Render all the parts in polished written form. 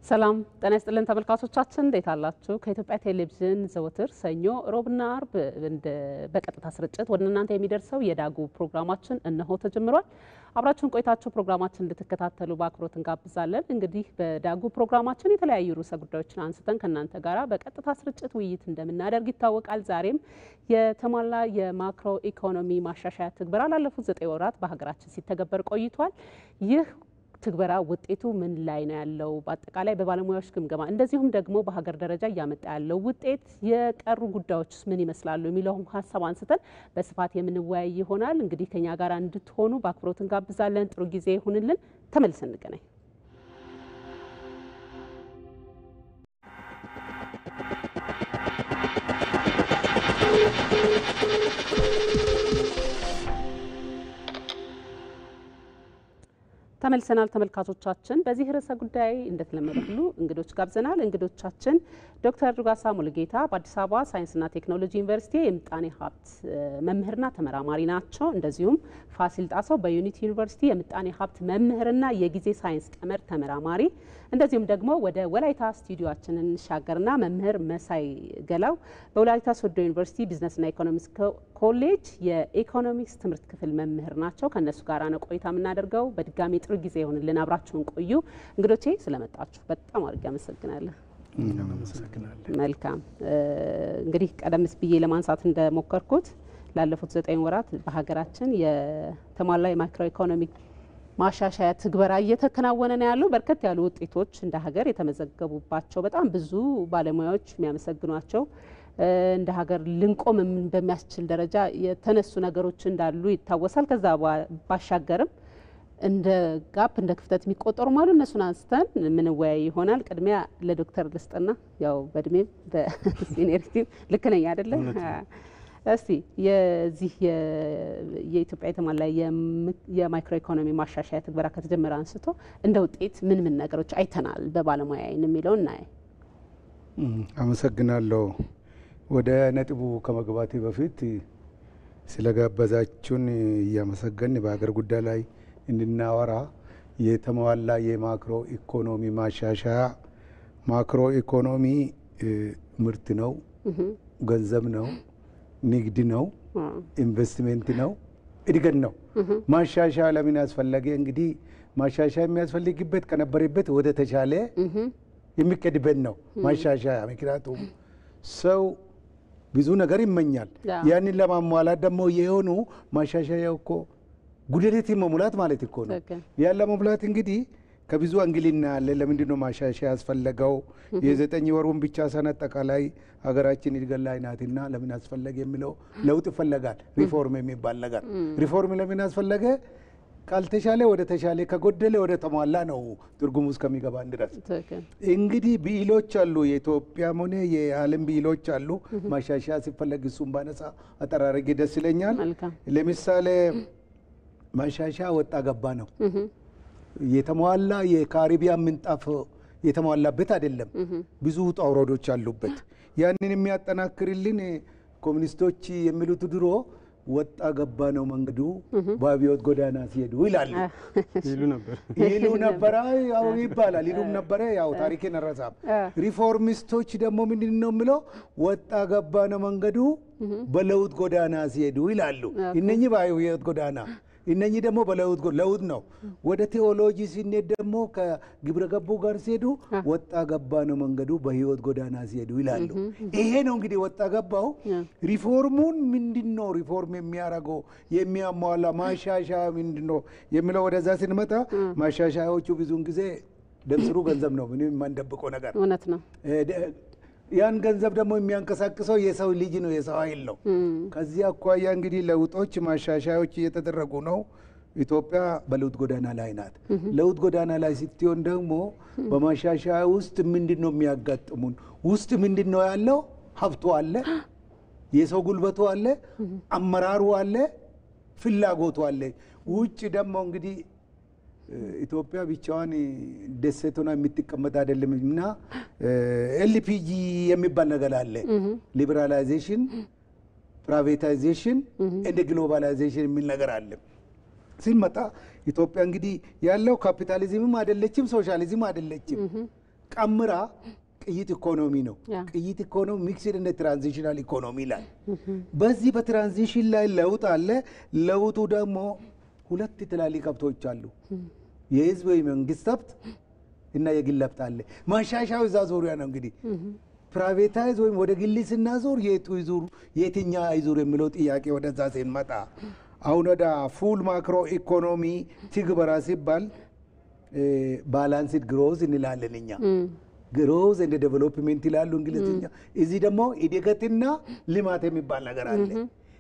ሰላም ጤና ይስጥልን ተመልካቾቻችን እንዴት አላችሁ? ከኢትዮጵያ ቴሌቪዥን ዘወትር ሰኞ ሮብና አርብ በቀጥታ ስርጭት ወደ እናንተ የሚደርሰው የዳጉ ፕሮግራማችን እነሆ ተጀምሯል። አብራችሁን ቆይታችሁ ፕሮግራማችን እንድትከታተሉ በአክብሮት እንጋብዛለን። እንግዲህ በዳጉ ፕሮግራማችን የተለያዩ ርዕሰ ጉዳዮችን አንስተን ከእናንተ ጋራ በቀጥታ ስርጭት ውይይት እንደምናደርግ ይታወቃል። ዛሬም የተሟላ የማክሮ ኢኮኖሚ ማሻሻያ ትግበራ ላለፉት 9 ወራት በሀገራችን ሲተገበር ቆይቷል። ይህ ትግበራ ውጤቱ ምን ላይ ነው ያለው? በአጠቃላይ በባለሙያዎች ግምገማ እንደዚሁም ደግሞ በሀገር ደረጃ እያመጣ ያለው ውጤት የቀሩ ጉዳዮችስ ምን ይመስላሉ የሚለውን ሀሳብ አንስተን በስፋት የምንወያይ ይሆናል። እንግዲህ ከኛ ጋር እንድትሆኑ በአክብሮት እንጋብዛለን። ጥሩ ጊዜ ይሁንልን። ተመልሰን እንገናኝ። ተመልሰናል ተመልካቾቻችን። በዚህ ርዕሰ ጉዳይ እንደተለመደው ሁሉ እንግዶች ጋብዘናል። እንግዶቻችን ዶክተር ዱጋሳ ሙሉጌታ በአዲስ አበባ ሳይንስና ቴክኖሎጂ ዩኒቨርሲቲ የምጣኔ ሀብት መምህርና ተመራማሪ ናቸው። እንደዚሁም ፋሲል ጣሰው በዩኒቲ ዩኒቨርሲቲ የምጣኔ ሀብት መምህርና የጊዜ ሳይንስ ቀመር ተመራማሪ፣ እንደዚሁም ደግሞ ወደ ወላይታ ስቱዲዮአችንን እንሻገርና መምህር መሳይ ገላው በወላይታ ሶዶ ዩኒቨርሲቲ ቢዝነስና ኢኮኖሚክስ ኮሌጅ የኢኮኖሚክስ ትምህርት ክፍል መምህር ናቸው። ከነሱ ጋር ነው ቆይታ የምናደርገው። በድጋሚ ጥሩ ጊዜ ይሁንልን። አብራችሁን ቆዩ። እንግዶቼ ስለመጣችሁ በጣም አድርጌ አመሰግናለሁ። መልካም እንግዲህ ቀደም ብዬ ለማንሳት እንደሞከርኩት ላለፉት 9 ወራት በሀገራችን የተሟላ የማክሮ ኢኮኖሚ ማሻሻያ ትግበራ እየተከናወነ ነው ያለው። በርከት ያሉ ውጤቶች እንደ ሀገር የተመዘገቡባቸው በጣም ብዙ ባለሙያዎች የሚያመሰግኗቸው እንደ ሀገር ልንቆም በሚያስችል ደረጃ የተነሱ ነገሮች እንዳሉ ይታወሳል። ከዛ ባሻገርም እንደ ጋፕ እንደ ክፍተት የሚቆጠሩ ማለት እነሱን አንስተን ምንወያይ ይሆናል። ቅድሚያ ለዶክተር ልስጥና ያው በእድሜም በሲኒየሪቲ ልክ ነኝ አይደለ? እስቲ የዚህ የኢትዮጵያ የተሟላ የማክሮ ኢኮኖሚ ማሻሻያ ትግበራ ከተጀመረ አንስቶ እንደ ውጤት ምን ምን ነገሮች አይተናል በባለሙያ አይን የሚለው እናይ። አመሰግናለሁ። ወደ ነጥቡ ከመግባቴ በፊት ስለጋበዛችሁን እያመሰገን በሀገር ጉዳይ ላይ እንድናወራ የተሟላ የማክሮ ኢኮኖሚ ማሻሻያ ማክሮ ኢኮኖሚ ምርት ነው፣ ገንዘብ ነው፣ ንግድ ነው፣ ኢንቨስትመንት ነው፣ እድገት ነው። ማሻሻያ ለምን ያስፈለገ? እንግዲህ ማሻሻያ የሚያስፈልግበት ከነበረበት ወደ ተሻለ የሚቀድበት ነው ማሻሻያ። ምክንያቱም ሰው ብዙ ነገር ይመኛል። ያንን ለማሟላት ደግሞ የሆኑ ማሻሻያው እኮ ጉድለት መሙላት ማለት እኮ ነው። ያን ለመሙላት እንግዲህ ከብዙ አንግልና አለ። ለምንድን ነው ማሻሻያ ያስፈለገው? የ9 ወሩን ብቻ ሰነድ አጠቃላይ ሀገራችን እድገት ላይ ናትና ለምን አስፈለገ የሚለው ለውጥ ይፈለጋል። ሪፎርም የሚባል ነገር ሪፎርም ለምን አስፈለገ? ካልተሻለ ወደ ተሻለ፣ ከጎደለ ወደ ተሟላ ነው ትርጉሙ እስከሚገባን ድረስ። እንግዲህ ብሂሎች አሉ፣ የኢትዮጵያም ሆነ የዓለም ብሂሎች አሉ። ማሻሻያ ሲፈለግ እሱም ባነሳ አጠራረጌ ደስ ይለኛል። ለምሳሌ ማሻሻያ ወጣ ገባ ነው። የተሟላ የካሪቢያን ምንጣፍ የተሟላበት አይደለም። ብዙ ውጣ ውረዶች አሉበት። ያንን የሚያጠናክርልን ኮሙኒስቶች የሚሉት ድሮ ወጣ ገባ ነው መንገዱ በአብዮት ጎዳና ሲሄዱ ይላሉ ይሉ ነበር። ያው ይባላል ይሉም ነበር። ያው ታሪክን አረሳም። ሪፎርሚስቶች ደግሞ ምንድን ነው የሚለው? ወጣ ገባ ነው መንገዱ በለውጥ ጎዳና ሲሄዱ ይላሉ። እነኚህ በአብዮት ጎዳና፣ እነኚህ ደግሞ በለውጥ ለውጥ ነው። ወደ ቴዎሎጂ ሲኔድ ደግሞ ከግብረ ገቡ ጋር ሲሄዱ ወጣ ገባ ነው መንገዱ በህይወት ጎዳና ሲሄዱ ይላሉ። ይሄ ነው እንግዲህ ወጣ ገባው። ሪፎርሙን ምንድነው ሪፎርም የሚያረገው የሚያሟላ ማሻሻያ ምንድነው የሚለው ወደዛ ስንመጣ ማሻሻያዎቹ ብዙውን ጊዜ ደምስሩ ገንዘብ ነው። ምንም የማንደብቀው ነገር እውነት ነው። ያን ገንዘብ ደግሞ የሚያንቀሳቅሰው የሰው ልጅ ነው፣ የሰው ኃይል ነው። ከዚህ አኳያ እንግዲህ ለውጦች ማሻሻያዎች እየተደረጉ ነው። ኢትዮጵያ በለውጥ ጎዳና ላይ ናት። ለውጥ ጎዳና ላይ ስትሆን ደግሞ በማሻሻያ ውስጥ ምንድነው የሚያጋጥሙን? ውስጥ ምንድነው ያለው? ሀብቱ አለ፣ የሰው ጉልበቱ አለ፣ አመራሩ አለ፣ ፍላጎቱ አለ። ውጭ ደግሞ እንግዲህ ኢትዮጵያ ብቻዋን ደሴት ሆና የምትቀመጥ አይደለም እና ኤልፒጂ የሚባል ነገር አለ። ሊበራላይዜሽን ፕራይቬታይዜሽን እንደ ግሎባላይዜሽን የሚል ነገር አለ። ሲመጣ ኢትዮጵያ እንግዲህ ያለው ካፒታሊዝምም አይደለችም ሶሻሊዝም አይደለችም ቀምራ ቅይጥ ኢኮኖሚ ነው። ቅይጥ ኢኮኖሚ ሚክስድ እንደ ትራንዚሽናል ኢኮኖሚ ላይ በዚህ በትራንዚሽን ላይ ለውጥ አለ። ለውጡ ደግሞ ሁለት ትላልቅ ሀብቶች አሉ። የህዝብ ወይ መንግስት ሀብት እና የግል ሀብት አለ። ማሻሻያው እዛ ዙሪያ ነው እንግዲህ ፕራይቬታይዝ ወይም ወደ ግል ስናዞር የቱ ይዙር የትኛ አይዙር የሚለው ጥያቄ ወደዛ ሲመጣ አሁን ወደ ፉል ማክሮ ኢኮኖሚ ትግበራ ሲባል ባላንስድ ግሮዝ እንላለን እኛ። ግሮዝ እንደ ዴቨሎፕመንት ይላሉ እንግሊዝኛ። እዚህ ደግሞ እድገትና ልማት የሚባል ነገር አለ።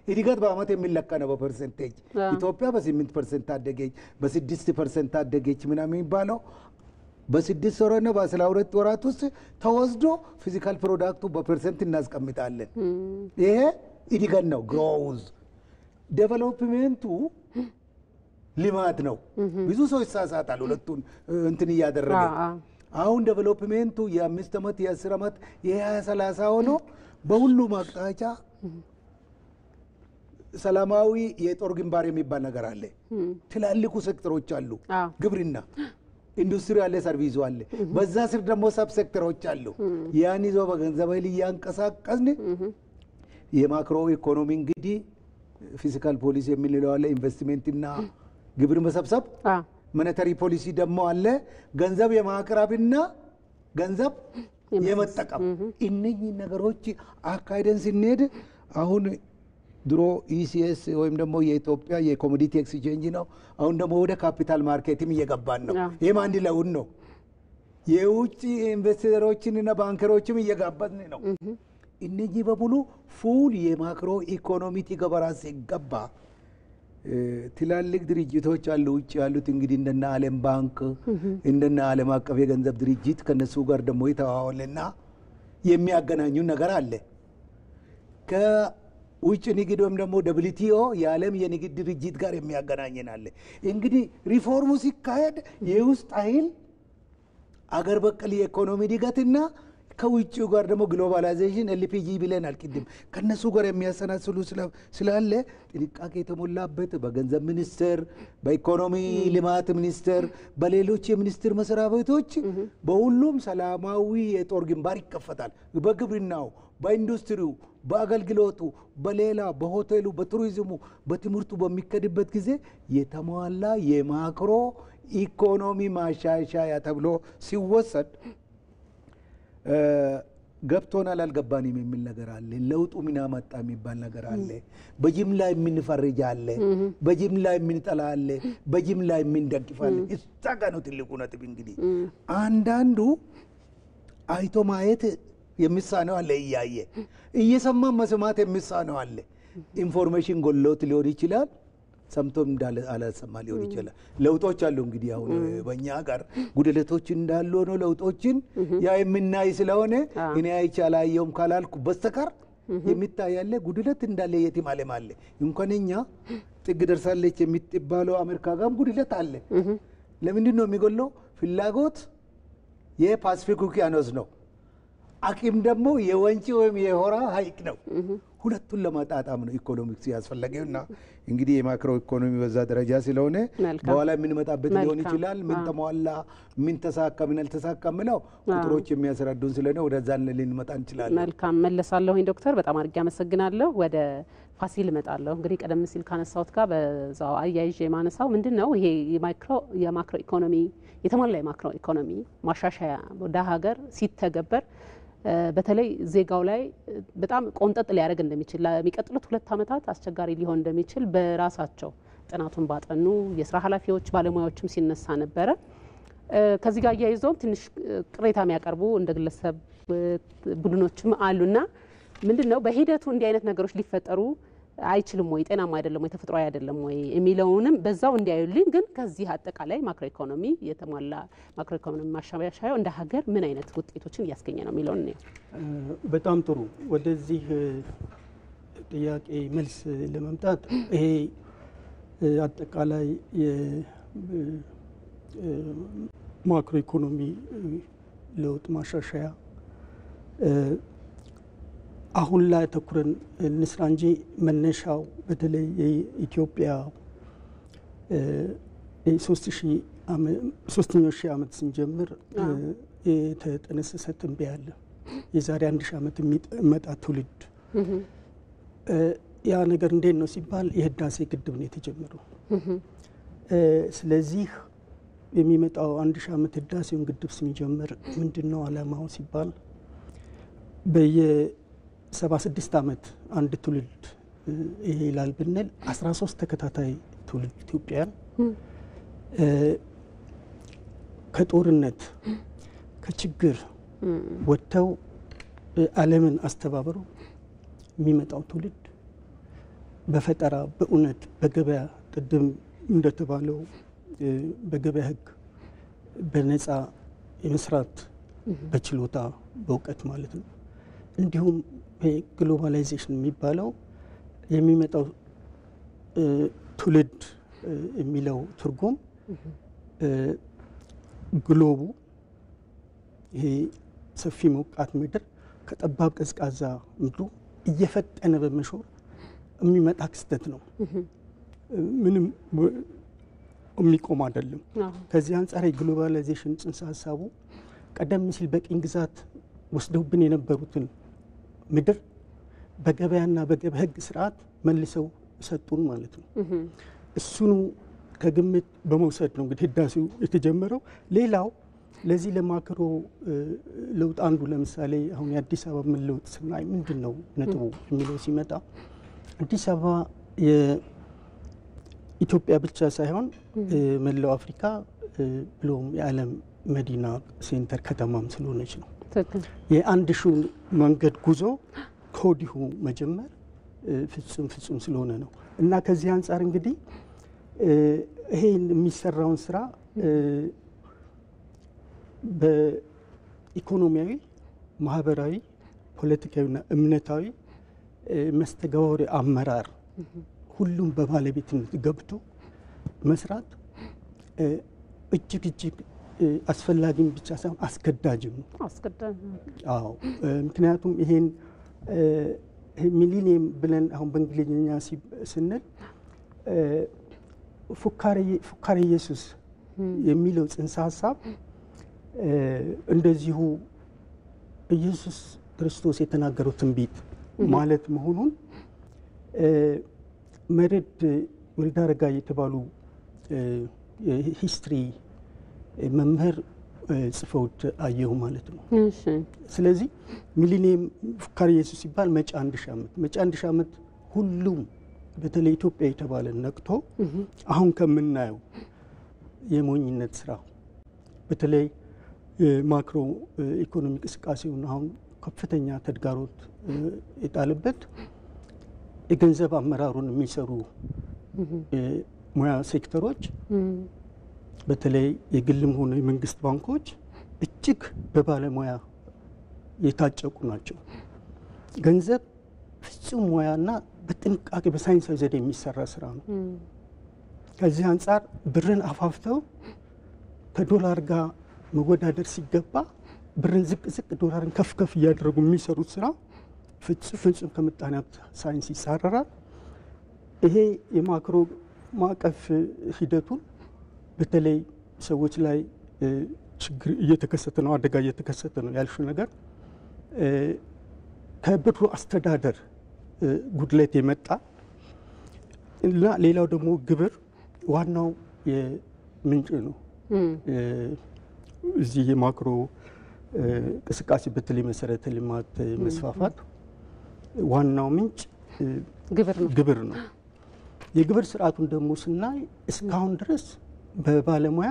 እድገት በአመት የሚለካ ነው በፐርሰንቴጅ። ኢትዮጵያ በ8% ታደገች፣ በ6% ታደገች ምናምን የሚባለው በ6 ወርና በ12 ወራት ውስጥ ተወስዶ ፊዚካል ፕሮዳክቱ በፐርሰንት እናስቀምጣለን። ይሄ እድገት ነው ግሮዝ። ዴቨሎፕመንቱ ልማት ነው። ብዙ ሰው ይሳሳታል ሁለቱን እንትን እያደረገ። አሁን ዴቨሎፕመንቱ የ5 ዓመት የ10 ዓመት የ20-30 ሆኖ በሁሉም አቅጣጫ ሰላማዊ የጦር ግንባር የሚባል ነገር አለ። ትላልቁ ሴክተሮች አሉ። ግብርና፣ ኢንዱስትሪ አለ፣ ሰርቪሱ አለ። በዛ ስር ደግሞ ሰብ ሴክተሮች አሉ። ያን ይዞ በገንዘብ ኃይል እያንቀሳቀስን የማክሮ ኢኮኖሚ እንግዲህ ፊስካል ፖሊሲ የምንለው አለ፣ ኢንቨስትመንትና ግብር መሰብሰብ። ሞኔታሪ ፖሊሲ ደግሞ አለ፣ ገንዘብ የማቅረብና ገንዘብ የመጠቀም። እነኚህ ነገሮች አካሄደን ስንሄድ አሁን ድሮ ኢሲኤስ ወይም ደግሞ የኢትዮጵያ የኮሞዲቲ ኤክስቼንጅ ነው። አሁን ደግሞ ወደ ካፒታል ማርኬትም እየገባን ነው። ይህም አንድ ለውን ነው። የውጭ ኢንቨስተሮችንና ባንከሮችም እየጋበዝን ነው። እነዚህ በሙሉ ፉል የማክሮ ኢኮኖሚ ትግበራ ሲገባ ትላልቅ ድርጅቶች አሉ ውጭ ያሉት እንግዲህ እንደና ዓለም ባንክ እንደና ዓለም አቀፍ የገንዘብ ድርጅት ከነሱ ጋር ደግሞ የተዋዋለና የሚያገናኙ ነገር አለ። ከውጭ ንግድ ወይም ደግሞ WTO የዓለም የንግድ ድርጅት ጋር የሚያገናኘን አለ። እንግዲህ ሪፎርሙ ሲካሄድ የውስጥ ኃይል አገር በቀል የኢኮኖሚ እድገትና ከውጭው ጋር ደግሞ ግሎባላይዜሽን LPG ብለናል ቅድም ከነሱ ጋር የሚያሰናስሉ ስላለ ጥንቃቄ የተሞላበት በገንዘብ ሚኒስቴር፣ በኢኮኖሚ ልማት ሚኒስቴር፣ በሌሎች የሚኒስቴር መስሪያ ቤቶች በሁሉም ሰላማዊ የጦር ግንባር ይከፈታል። በግብርናው፣ በኢንዱስትሪው፣ በአገልግሎቱ፣ በሌላ በሆቴሉ፣ በቱሪዝሙ፣ በትምህርቱ በሚከድበት ጊዜ የተሟላ የማክሮ ኢኮኖሚ ማሻሻያ ተብሎ ሲወሰድ ገብቶናል አልገባንም የሚል ነገር አለ። ለውጡ ምን አመጣ የሚባል ነገር አለ። በጅምላ የምንፈርጅ አለ፣ በጅምላ የምንጠላ አለ፣ በጅምላ የምንደግፍ አለ። እዛ ጋ ነው ትልቁ ነጥብ። እንግዲህ አንዳንዱ አይቶ ማየት የሚሳነው አለ፣ እያየ እየሰማ መስማት የሚሳነው አለ። ኢንፎርሜሽን ጎሎት ሊሆን ይችላል፣ ሰምቶም እንዳለ አላሰማ ሊሆን ይችላል። ለውጦች አሉ እንግዲህ አሁን በእኛ ጋር ጉድለቶች እንዳሉ ነው። ለውጦችን ያ የምናይ ስለሆነ እኔ አይቼ አላየውም ካላልኩ በስተቀር የሚታይ ያለ ጉድለት እንዳለ የትም ዓለም አለ። እንኳን እኛ ጥግ ደርሳለች የምትባለው አሜሪካ ጋርም ጉድለት አለ። ለምንድን ነው የሚጎለው? ፍላጎት የፓሲፊክ ውቅያኖስ ነው፣ አቂም ደግሞ የወንጪ ወይም የሆራ ሀይቅ ነው። ሁለቱን ለማጣጣም ነው ኢኮኖሚክስ ያስፈልገውና እንግዲህ የማክሮ ኢኮኖሚ በዛ ደረጃ ስለሆነ በኋላ የምንመጣበት ሊሆን ይችላል። ምን ተሟላ፣ ምን ተሳካ፣ ምን አልተሳካም ነው ቁጥሮች የሚያስረዱን ስለሆነ ወደዛ ልንመጣ እንችላለን። መልካም መለሳለሁኝ ዶክተር፣ በጣም አድርጌ አመሰግናለሁ። ወደ ፋሲል እመጣለሁ። እንግዲህ ቀደም ሲል ካነሳሁት ጋር በዛው አያይዤ የማነሳው ምንድነው ይሄ የማክሮ ኢኮኖሚ የተሟላ የማክሮ ኢኮኖሚ ማሻሻያ ወደ ሀገር ሲተገበር በተለይ ዜጋው ላይ በጣም ቆንጠጥ ሊያደርግ እንደሚችል ለሚቀጥሉት 2 ዓመታት አስቸጋሪ ሊሆን እንደሚችል በራሳቸው ጥናቱን ባጠኑ የስራ ኃላፊዎች ባለሙያዎችም ሲነሳ ነበረ። ከዚህ ጋር አያይዘው ትንሽ ቅሬታ የሚያቀርቡ እንደ ግለሰብ ቡድኖችም አሉና ምንድነው በሂደቱ እንዲህ አይነት ነገሮች ሊፈጠሩ አይችልም ወይ፣ ጤናማ አይደለም ወይ፣ ተፈጥሯዊ አይደለም ወይ የሚለውንም በዛው እንዲያዩልኝ። ግን ከዚህ አጠቃላይ ማክሮ ኢኮኖሚ የተሟላ ማክሮ ኢኮኖሚ ማሻሻያው እንደ ሀገር ምን አይነት ውጤቶችን እያስገኘ ነው የሚለውን ነው። በጣም ጥሩ። ወደዚህ ጥያቄ መልስ ለመምጣት ይሄ አጠቃላይ የማክሮ ኢኮኖሚ ለውጥ ማሻሻያ አሁን ላይ ተኩረን እንስራ እንጂ መነሻው በተለይ የኢትዮጵያ 3000 ዓመት ስንጀምር የተጠነሰሰ ትንበያ አለ። የዛሬ 1000 ዓመት የሚመጣ ትውልድ ያ ነገር እንዴት ነው ሲባል የህዳሴ ግድብ ነው የተጀመረው። ስለዚህ የሚመጣው 1000 ዓመት ህዳሴውን ግድብ ሲጀምር ምንድነው ዓላማው ሲባል በየ76 ዓመት አንድ ትውልድ ይሄ ይላል ብንል 13 ተከታታይ ትውልድ ኢትዮጵያን ከጦርነት ከችግር ወጥተው ዓለምን አስተባብሮ የሚመጣው ትውልድ በፈጠራ በእውነት በገበያ ቅድም እንደተባለው በገበያ ህግ በነፃ የመስራት በችሎታ በእውቀት ማለት ነው። እንዲሁም ግሎባላይዜሽን የሚባለው የሚመጣው ትውልድ የሚለው ትርጉም ግሎቡ ይሄ ሰፊ ሞቃት ምድር ከጠባብ ቀዝቃዛ ምድሩ እየፈጠነ በመሾር የሚመጣ ክስተት ነው። ምንም የሚቆም አይደለም። ከዚህ አንፃር የግሎባላይዜሽን ጽንሰ ሀሳቡ ቀደም ሲል በቅኝ ግዛት ወስደውብን የነበሩትን ምድር በገበያና በገበያ ህግ ስርዓት መልሰው ሰጡን ማለት ነው። እሱኑ ከግምት በመውሰድ ነው እንግዲህ ህዳሴው የተጀመረው። ሌላው ለዚህ ለማክሮ ለውጥ አንዱ ለምሳሌ አሁን የአዲስ አበባ መለወጥ ስናይ ምንድነው ነጥቡ የሚለው ሲመጣ አዲስ አበባ የኢትዮጵያ ብቻ ሳይሆን መላው አፍሪካ ብሎም የዓለም መዲና ሴንተር ከተማም ስለሆነች ነው። የ1000 መንገድ ጉዞ ከወዲሁ መጀመር ፍጹም ስለሆነ ነው። እና ከዚህ አንፃር እንግዲህ ይሄን የሚሰራውን ስራ በኢኮኖሚያዊ፣ ማህበራዊ፣ ፖለቲካዊና እምነታዊ መስተጋወሪ አመራር ሁሉም በባለቤትነት ገብቶ መስራት እጅግ አስፈላጊም ብቻ ሳይሆን አስገዳጅም ነው። አዎ ምክንያቱም ይሄን ሚሊኒየም ብለን አሁን በእንግሊዝኛ ስንል ፉካሬ ኢየሱስ የሚለው ጽንሰ ሀሳብ እንደዚሁ ኢየሱስ ክርስቶስ የተናገረው ትንቢት ማለት መሆኑን መርድ ወልዳረጋይ የተባሉ ሂስትሪ መምህር ጽፈውት አየሁ ማለት ነው። ስለዚህ ሚሊኒየም ፉካሬ ኢየሱስ ሲባል መጪ 1000 ዓመት ሁሉም በተለይ ኢትዮጵያ የተባለ ነቅቶ አሁን ከምናየው የሞኝነት ስራ በተለይ ማክሮ ኢኮኖሚ እንቅስቃሴውን አሁን ከፍተኛ ተግዳሮት የጣለበት የገንዘብ አመራሩን የሚሰሩ ሙያ ሴክተሮች በተለይ የግልም ሆነ የመንግስት ባንኮች እጅግ በባለሙያ የታጨቁ ናቸው። ገንዘብ ፍጹም ሙያና በጥንቃቄ በሳይንሳዊ ዘዴ የሚሰራ ስራ ነው። ከዚህ አንፃር ብርን አፋፍተው ከዶላር ጋር መወዳደር ሲገባ ብርን ዝቅ ዶላርን ከፍ እያደረጉ የሚሰሩት ስራ ፍጹም ከምጣኔ ሀብት ሳይንስ ይጻረራል። ይሄ የማክሮ ማዕቀፍ ሂደቱን በተለይ ሰዎች ላይ ችግር እየተከሰተ ነው፣ አደጋ እየተከሰተ ነው ያልሽው ነገር ከብሩ አስተዳደር ጉድለት የመጣ እና ሌላው ደግሞ ግብር ዋናው የምንጭ ነው። እዚህ የማክሮ እንቅስቃሴ በተለይ መሰረተ ልማት መስፋፋት ዋናው ምንጭ ግብር ነው። የግብር ስርዓቱን ደግሞ ስናይ እስካሁን ድረስ በባለሙያ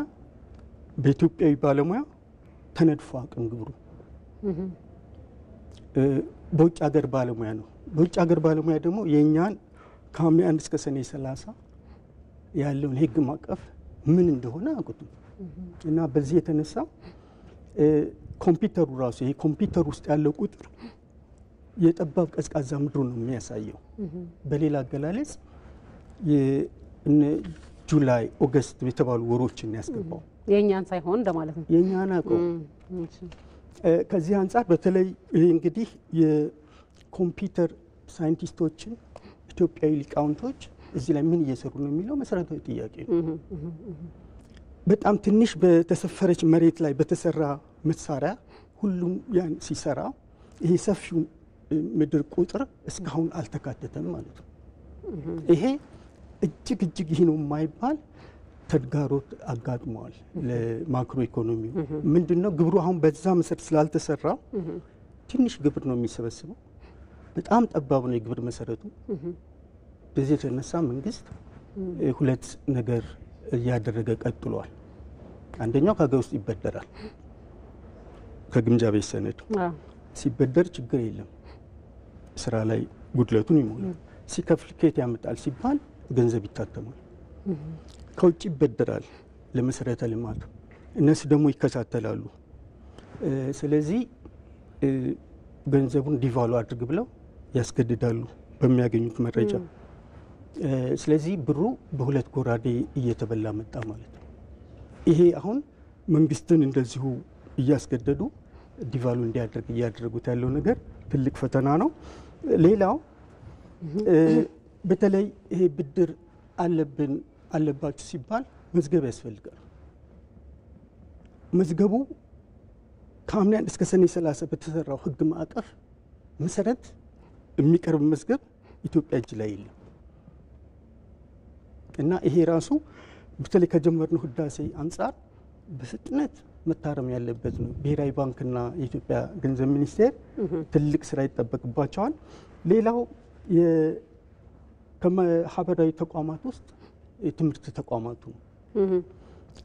በኢትዮጵያዊ ባለሙያ ተነድፎ አቅም ግብሩ በውጭ ሀገር ባለሙያ ነው። በውጭ ሀገር ባለሙያ ደግሞ የኛን ከሐምሌ 1 እስከ ሰኔ 30 ያለውን ህግ ማቀፍ ምን እንደሆነ አቁጥም እና በዚህ የተነሳ ኮምፒውተሩ ራሱ ይሄ ኮምፒውተር ውስጥ ያለው ቁጥር የጠባብ ቀዝቃዛ ምድሩ ነው የሚያሳየው። በሌላ አገላለጽ ጁላይ ኦገስት የተባሉ ወሮችን ያስገባው የኛን ሳይሆን እንደማለት ነው። የኛን አቆ ከዚህ አንፃር በተለይ ይሄ እንግዲህ ኮምፒውተር ሳይንቲስቶችን ኢትዮጵያዊ ሊቃውንቶች እዚህ ላይ ምን እየሰሩ ነው የሚለው መሰረታዊ ጥያቄ ነው። በጣም ትንሽ በተሰፈረች መሬት ላይ በተሰራ መሳሪያ ሁሉም ያን ሲሰራ ይሄ ሰፊው ምድር ቁጥር እስካሁን አልተካተተም ማለት ነው። ይሄ እጅግ ይህ ነው የማይባል ተግዳሮት አጋጥሟል ለማክሮ ኢኮኖሚው። ምንድነው ግብሩ አሁን በዛ መሰረት ስላልተሰራ ትንሽ ግብር ነው የሚሰበስበው። በጣም ጠባብ ነው የግብር መሰረቱ። በዚህ የተነሳ መንግስት ሁለት ነገር እያደረገ ቀጥሏል። አንደኛው ከሀገር ውስጥ ይበደራል። ከግምጃ ቤት ሰነድ ሲበደር ችግር የለም፣ ስራ ላይ ጉድለቱን ይሞላል። ሲከፍል ከየት ያመጣል ሲባል ገንዘብ ይታተማል። ከውጭ ይበደራል ለመሰረተ ልማት፣ እነሱ ደግሞ ይከታተላሉ። ስለዚህ ገንዘቡን ዲቫሉ አድርግ ብለው ያስገድዳሉ በሚያገኙት መረጃ። ስለዚህ ብሩ በሁለት ጎራዴ እየተበላ መጣ ማለት ነው። ይሄ አሁን መንግስትን እንደዚሁ እያስገደዱ ዲቫሉ እንዲያደርግ እያደረጉት ያለው ነገር ትልቅ ፈተና ነው። ሌላው በተለይ ይሄ ብድር አለባችሁ ሲባል መዝገብ ያስፈልጋል። መዝገቡ ከሐምሌ 1 እስከ ሰኔ 30 በተሰራው ህግ ማዕቀፍ መሰረት የሚቀርብ መዝገብ ኢትዮጵያ እጅ ላይ የለም እና ይሄ ራሱ በተለይ ከጀመርነው ህዳሴ አንጻር በፍጥነት መታረም ያለበት ነው። ብሔራዊ ባንክና የኢትዮጵያ ገንዘብ ሚኒስቴር ትልቅ ስራ ይጠበቅባቸዋል። ሌላው ከማህበራዊ ተቋማት ውስጥ የትምህርት ተቋማቱ ነው።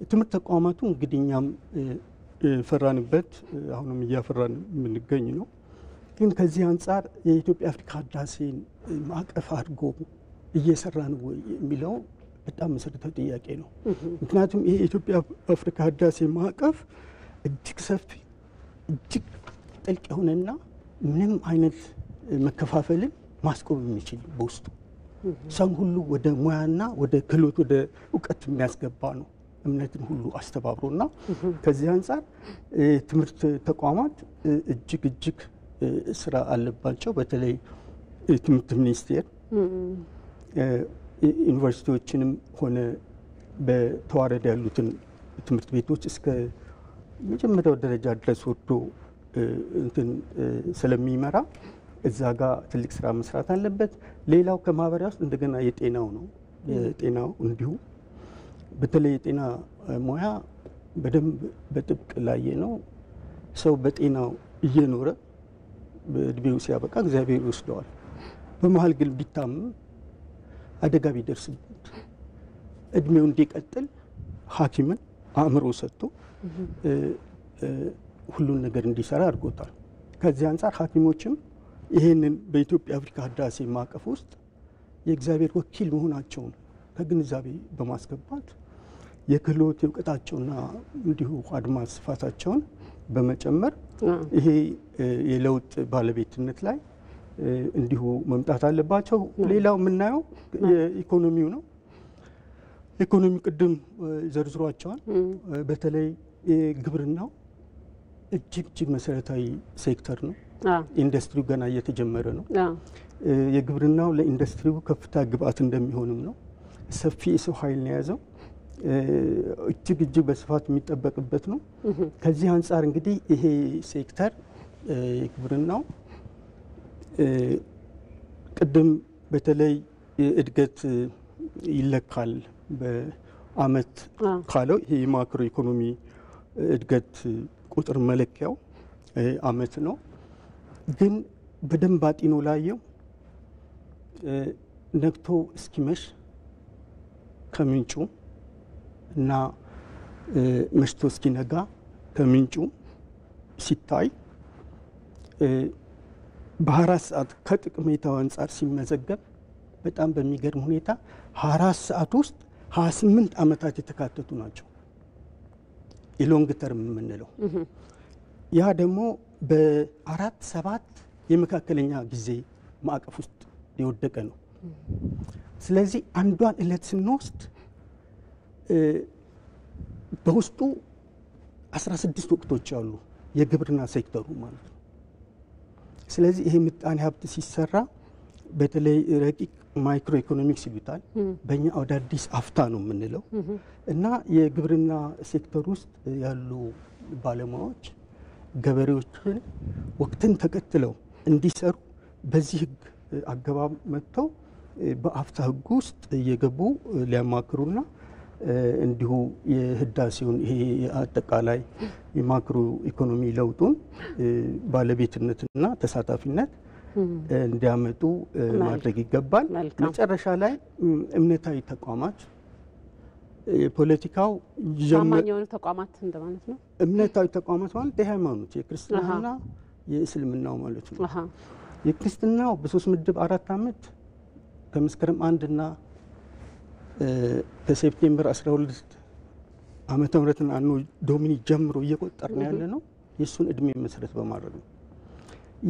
የትምህርት ተቋማቱ እንግዲህ እኛም ፈራንበት አሁንም እያፈራን የምንገኝ ነው። ግን ከዚህ አንጻር የኢትዮጵያ አፍሪካ ህዳሴን ማዕቀፍ አድርጎ እየሰራ ነው ወይ የሚለው በጣም መሰረታዊ ጥያቄ ነው። ምክንያቱም ይሄ የኢትዮጵያ አፍሪካ ህዳሴ ማዕቀፍ እጅግ ሰፊ እጅግ ጥልቅ የሆነና ምንም አይነት መከፋፈልን ማስቆም የሚችል በውስጡ ሰው ሁሉ ወደ ሙያና ወደ ክህሎት ወደ እውቀት የሚያስገባ ነው። እምነትን ሁሉ አስተባብሮና ከዚህ አንጻር ትምህርት ተቋማት እጅግ ስራ አለባቸው። በተለይ ትምህርት ሚኒስቴር ዩኒቨርሲቲዎችንም ሆነ በተዋረድ ያሉትን ትምህርት ቤቶች እስከ መጀመሪያው ደረጃ ድረስ ወርዶ እንትን ስለሚመራ እዛ ጋር ትልቅ ስራ መስራት አለበት። ሌላው ከማህበሪያ ውስጥ እንደገና የጤናው ነው። የጤናው እንዲሁ በተለይ የጤና ሙያ በደንብ በጥብቅ ላይ ነው። ሰው በጤናው እየኖረ በእድሜው ሲያበቃ እግዚአብሔር ይወስደዋል። በመሀል ግን ቢታመም አደጋ ቢደርስበት እድሜው እንዲቀጥል ሐኪምን አእምሮ ሰጥቶ ሁሉን ነገር እንዲሰራ አድርጎታል። ከዚህ አንጻር ሐኪሞችም ይሄንን በኢትዮጵያ አፍሪካ ህዳሴ ማዕቀፍ ውስጥ የእግዚአብሔር ወኪል መሆናቸውን ከግንዛቤ በማስገባት የክህሎት እውቀታቸውና እንዲሁ አድማስ ስፋታቸውን በመጨመር ይሄ የለውጥ ባለቤትነት ላይ እንዲሁ መምጣት አለባቸው። ሌላው የምናየው የኢኮኖሚው ነው። ኢኮኖሚ ቅድም ዘርዝሯቸዋል። በተለይ ግብርናው እጅግ መሰረታዊ ሴክተር ነው። ኢንዱስትሪው ገና እየተጀመረ ነው። የግብርናው ለኢንዱስትሪው ከፍታ ግብአት እንደሚሆንም ነው። ሰፊ የሰው ኃይል ነው የያዘው። እጅግ በስፋት የሚጠበቅበት ነው። ከዚህ አንጻር እንግዲህ ይሄ ሴክተር የግብርናው ቅድም በተለይ እድገት ይለካል በአመት ካለው ይሄ የማክሮ ኢኮኖሚ እድገት ቁጥር መለኪያው አመት ነው። ግን በደንብ አጢኖ ላየው ነግቶ እስኪመሽ ከምንጩ እና መሽቶ እስኪነጋ ከምንጩ ሲታይ በ24 ሰዓት ከጥቅሜታው አንጻር ሲመዘገብ በጣም በሚገርም ሁኔታ 24 ሰዓት ውስጥ 28 ዓመታት የተካተቱ ናቸው። የሎንግ ተርም የምንለው ያ ደግሞ በ4-7 የመካከለኛ ጊዜ ማዕቀፍ ውስጥ የወደቀ ነው። ስለዚህ አንዷን እለት ስንወስድ በውስጡ 16 ወቅቶች አሉ የግብርና ሴክተሩ ማለት ነው። ስለዚህ ይሄ ምጣኔ ሀብት ሲሰራ በተለይ ረቂቅ ማይክሮ ኢኮኖሚክስ ይሉታል፣ በእኛ አዳዲስ አፍታ ነው የምንለው እና የግብርና ሴክተር ውስጥ ያሉ ባለሙያዎች ገበሬዎችን ወቅትን ተከትለው እንዲሰሩ በዚህ ህግ አገባብ መጥተው በአፍታ ህግ ውስጥ እየገቡ ሊያማክሩና እንዲሁ የህዳሴውን ይሄ አጠቃላይ የማክሮ ኢኮኖሚ ለውጡን ባለቤትነትና ተሳታፊነት እንዲያመጡ ማድረግ ይገባል። መጨረሻ ላይ እምነታዊ ተቋማት የፖለቲካው ታማኝ የሆኑ ተቋማት እንደማለት ነው። እምነታዊ ተቋማት ማለት የሃይማኖት የክርስትናና የእስልምናው ማለት ነው። የክርስትናው በ3 ምድብ 4 ዓመት ከመስከረም 1 እና ከሴፕቴምበር 12 ዓመተ ምህረትና አኖ ዶሚኒ ጀምሮ እየቆጠርን ያለ ነው የሱን እድሜ መሰረት በማድረግ ነው።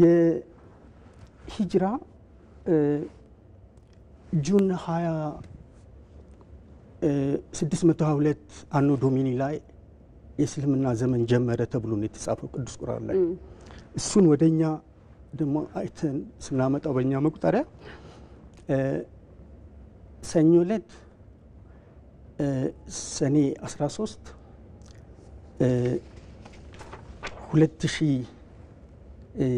የሂጅራ ጁን 2622 አኖ ዶሚኒ ላይ የእስልምና ዘመን ጀመረ ተብሎ ነው የተጻፈው ቅዱስ ቁርአን ላይ። እሱን ወደኛ ደግሞ አይተን ስናመጣው በእኛ መቁጠሪያ ሰኞ ዕለት ሰኔ 13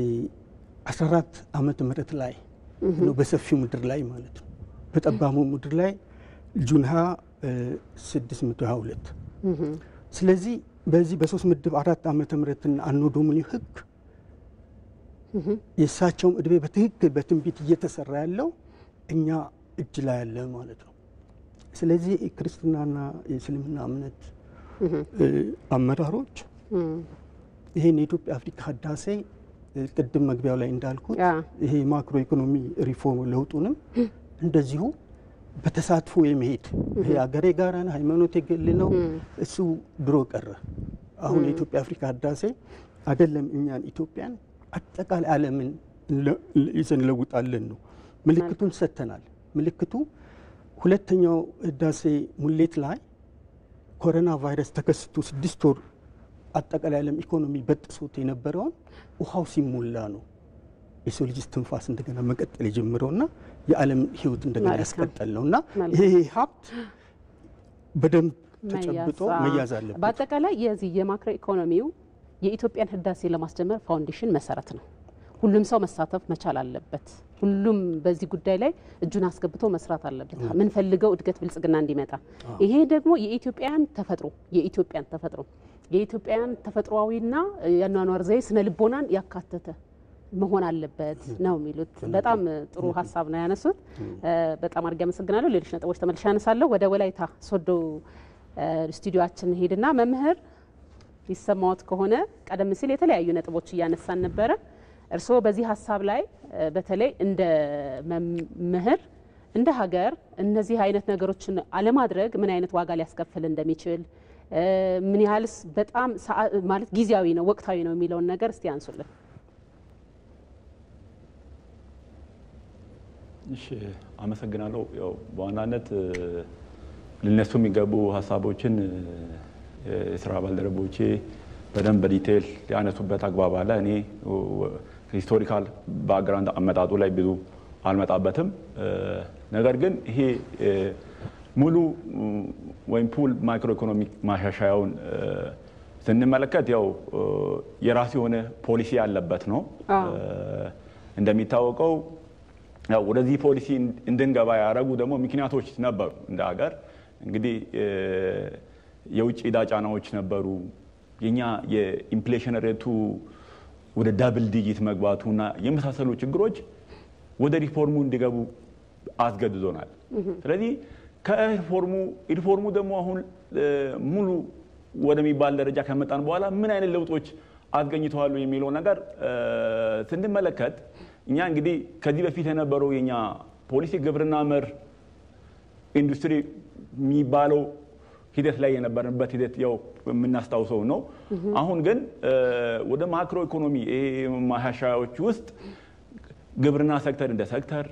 2014 ዓመተ ምህረት ላይ ነው በሰፊው ምድር ላይ ማለት ነው። በጠባሙ ምድር ላይ ጁን 622 ስለዚህ በዚህ በ3 ምድብ 4 ዓመተ ምህረትና አኖ ዶሚኒ ህግ የሳቸው እድሜ በትክክል በትንቢት እየተሰራ ያለው እኛ እጅ ላይ ያለ ማለት ነው። ስለዚህ ክርስትናና የእስልምና እምነት አመራሮች ይሄን የኢትዮጵያ አፍሪካ ህዳሴ ቅድም መግቢያው ላይ እንዳልኩት ይሄ ማክሮ ኢኮኖሚ ሪፎርም ለውጡንም እንደዚሁ በተሳትፎ የመሄድ ይሄ አገሬ ጋራ ነው ሃይማኖት የግል ነው እሱ ድሮ ቀረ። አሁን የኢትዮጵያ አፍሪካ ህዳሴ አይደለም እኛን ኢትዮጵያን አጠቃላይ ዓለምን ይዘን ለውጣለን ነው። ምልክቱን ሰጥተናል። ምልክቱ ሁለተኛው ህዳሴ ሙሌት ላይ ኮሮና ቫይረስ ተከስቶ 6 ወር አጠቃላይ ዓለም ኢኮኖሚ በጥሶት የነበረውን ውሃው ሲሞላ ነው የሰው ልጅ ትንፋስ እንደገና መቀጠል የጀመረውና የዓለም ህይወት እንደገና ያስቀጠል ነውና ይሄ ሀብት በደንብ ተጨብጦ መያዝ አለበት። በአጠቃላይ የዚህ የማክሮ ኢኮኖሚው የኢትዮጵያን ህዳሴ ለማስጀመር ፋውንዴሽን መሰረት ነው። ሁሉም ሰው መሳተፍ መቻል አለበት። ሁሉም በዚህ ጉዳይ ላይ እጁን አስገብቶ መስራት አለበት። ምን ፈልገው እድገት ብልጽግና እንዲመጣ ይሄ ደግሞ የኢትዮጵያን ተፈጥሯዊና የአኗኗር ዘዬ ስነ ልቦናን ያካተተ መሆን አለበት ነው የሚሉት። በጣም ጥሩ ሀሳብ ነው ያነሱት። በጣም አድርጌ አመሰግናለሁ። ሌሎች ነጥቦች ተመልሼ አነሳለሁ። ወደ ወላይታ ሶዶ ስቱዲዮአችን ሄድና መምህር ይሰማዎት ከሆነ ቀደም ሲል የተለያዩ ነጥቦች እያነሳን ነበረ። እርስዎ በዚህ ሀሳብ ላይ በተለይ እንደ መምህር እንደ ሀገር እነዚህ አይነት ነገሮችን አለማድረግ ምን አይነት ዋጋ ሊያስከፍል እንደሚችል ምን ያህልስ በጣም ማለት ጊዜያዊ ነው ወቅታዊ ነው የሚለውን ነገር እስቲ አንሱልን። እሺ አመሰግናለሁ። ያው በዋናነት ሊነሱ የሚገቡ ሀሳቦችን የስራ ባልደረቦቼ በደንብ በዲቴል ያነሱበት አግባብ አለ። እኔ ሂስቶሪካል ባክግራውንድ አመጣጡ ላይ ብዙ አልመጣበትም። ነገር ግን ይሄ ሙሉ ወይም ፑል ማይክሮ ኢኮኖሚክ ማሻሻያውን ስንመለከት ያው የራሱ የሆነ ፖሊሲ ያለበት ነው። እንደሚታወቀው ያው ወደዚህ ፖሊሲ እንድንገባ ያደረጉ ደግሞ ምክንያቶች ነበሩ። እንደ ሀገር እንግዲህ የውጭ ዕዳ ጫናዎች ነበሩ። የኛ የኢንፍሌሽን ሬቱ ወደ ዳብል ዲጂት መግባቱና የመሳሰሉ ችግሮች ወደ ሪፎርሙ እንዲገቡ አስገድዶናል። ስለዚህ ከሪፎርሙ ደግሞ አሁን ሙሉ ወደሚባል ደረጃ ከመጣን በኋላ ምን አይነት ለውጦች አስገኝተዋል የሚለው ነገር ስንመለከት እኛ እንግዲህ ከዚህ በፊት የነበረው የኛ ፖሊሲ ግብርና መር ኢንዱስትሪ የሚባለው ሂደት ላይ የነበርንበት ሂደት ያው የምናስታውሰው ነው። አሁን ግን ወደ ማክሮ ኢኮኖሚ ማሻሻያዎች ውስጥ ግብርና ሴክተር እንደ ሴክተር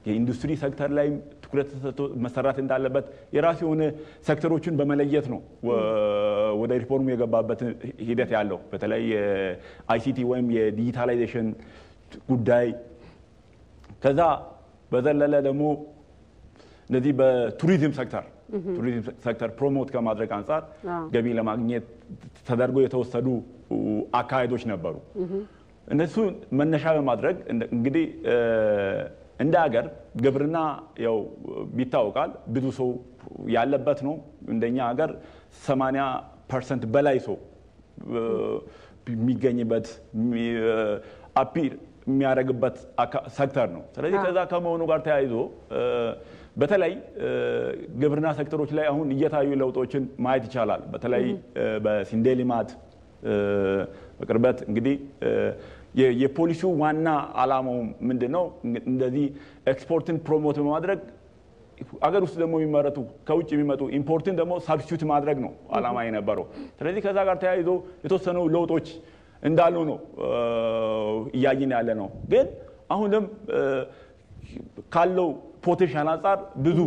የኢንዱስትሪ ሴክተር ላይ ትኩረት ተሰጥቶ መሰራት እንዳለበት የራሱ የሆነ ሴክተሮችን በመለየት ነው ወደ ሪፎርሙ የገባበት ሂደት ያለው። በተለይ የአይሲቲ ወይም የዲጂታላይዜሽን ጉዳይ ከዛ በዘለለ ደግሞ እነዚህ በቱሪዝም ሴክተር ፕሮሞት ከማድረግ አንፃር ገቢ ለማግኘት ተደርጎ የተወሰዱ አካሄዶች ነበሩ። እነሱ መነሻ በማድረግ እንግዲህ እንደ ሀገር ግብርና ያው ቢታወቃል ብዙ ሰው ያለበት ነው። እንደኛ ሀገር 80% በላይ ሰው የሚገኝበት አፒር የሚያደርግበት ሴክተር ነው። ስለዚህ ከዛ ከመሆኑ ጋር ተያይዞ በተለይ ግብርና ሴክተሮች ላይ አሁን እየታዩ ለውጦችን ማየት ይቻላል። በተለይ በስንዴ ልማት በቅርበት እንግዲህ የፖሊሲው ዋና ዓላማው ምንድነው? እንደዚህ ኤክስፖርትን ፕሮሞት በማድረግ አገር ውስጥ ደግሞ የሚመረቱ ከውጭ የሚመጡ ኢምፖርትን ደግሞ ሳብስቲዩት ማድረግ ነው ዓላማ የነበረው። ስለዚህ ከዛ ጋር ተያይዞ የተወሰኑ ለውጦች እንዳሉ ነው እያየን ያለ ነው። ግን አሁንም ካለው ፖቴንሻል አንፃር ብዙ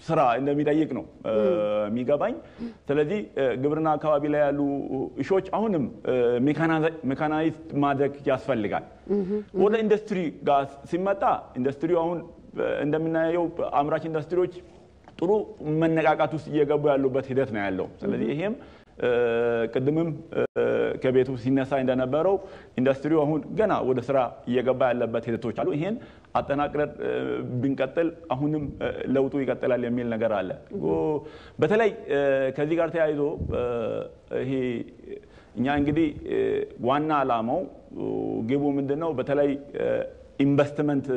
ስራ እንደሚጠይቅ ነው የሚገባኝ። ስለዚህ ግብርና አካባቢ ላይ ያሉ እሾች አሁንም ሜካናይዝ ማድረግ ያስፈልጋል። ወደ ኢንዱስትሪ ጋር ሲመጣ ኢንዱስትሪው አሁን እንደምናየው አምራች ኢንዱስትሪዎች ጥሩ መነቃቃት ውስጥ እየገቡ ያሉበት ሂደት ነው ያለው። ስለዚህ ይሄም ቅድምም ከቤቱ ሲነሳ እንደነበረው ኢንዱስትሪው አሁን ገና ወደ ስራ እየገባ ያለበት ሂደቶች አሉ። ይሄን አጠናቅረን ብንቀጥል አሁንም ለውጡ ይቀጥላል የሚል ነገር አለ። በተለይ ከዚህ ጋር ተያይዞ ይሄ እኛ እንግዲህ ዋና ዓላማው ግቡ ምንድነው? በተለይ ኢንቨስትመንት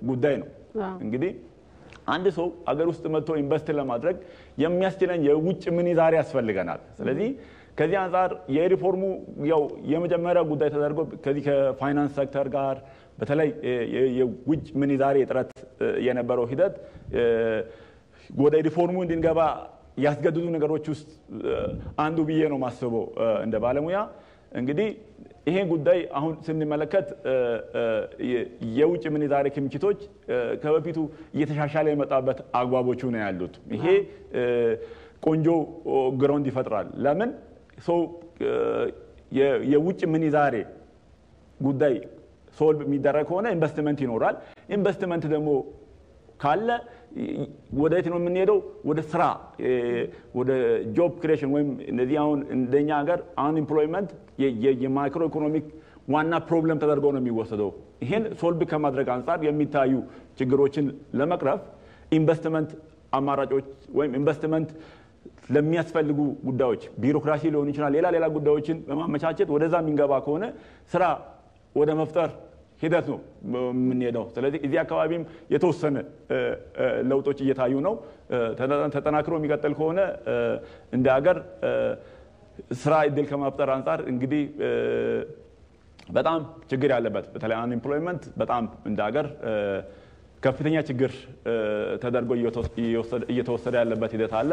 ጉዳይ ነው። እንግዲህ አንድ ሰው አገር ውስጥ መጥቶ ኢንቨስት ለማድረግ የሚያስችለን የውጭ ምንዛሪ ያስፈልገናል። ስለዚህ ከዚህ አንፃር የሪፎርሙ ያው የመጀመሪያ ጉዳይ ተደርጎ ከዚህ ከፋይናንስ ሴክተር ጋር በተለይ የውጭ ምንዛሪ እጥረት የነበረው ሂደት ወደ ሪፎርሙ እንድንገባ ያስገድዱ ነገሮች ውስጥ አንዱ ብዬ ነው ማስበው እንደ ባለሙያ። እንግዲህ ይሄ ጉዳይ አሁን ስንመለከት የውጭ ምንዛሪ ክምችቶች ከበፊቱ እየተሻሻለ የመጣበት አግባቦቹ ነው ያሉት። ይሄ ቆንጆ ግራውንድ ይፈጥራል። ለምን ሰው የውጭ ምንዛሪ ጉዳይ ሶልቭ የሚደረግ ከሆነ ኢንቨስትመንት ይኖራል። ኢንቨስትመንት ደግሞ ካለ ወደየት ነው የምንሄደው? ወደ ስራ ወደ ጆብ ክሬሽን ወይም እንደዚህ አሁን እንደኛ ሀገር አንኤምፕሎይመንት የማይክሮ ኢኮኖሚክ ዋና ፕሮብለም ተደርጎ ነው የሚወሰደው። ይሄን ሶልቭ ከማድረግ አንፃር የሚታዩ ችግሮችን ለመቅረፍ ኢንቨስትመንት አማራጮች ወይም ኢንቨስትመንት ለሚያስፈልጉ ጉዳዮች ቢሮክራሲ ሊሆን ይችላል፣ ሌላ ጉዳዮችን በማመቻቸት ወደዛ የሚንገባ ከሆነ ስራ ወደ መፍጠር ሂደት ነው የምንሄደው። ስለዚህ እዚህ አካባቢም የተወሰነ ለውጦች እየታዩ ነው። ተጠናክሮ የሚቀጥል ከሆነ እንደ ሀገር ስራ እድል ከመፍጠር አንፃር እንግዲህ በጣም ችግር ያለበት በተለይ አንኤምፕሎይመንት በጣም እንደ ሀገር ከፍተኛ ችግር ተደርጎ እየተወሰደ ያለበት ሂደት አለ።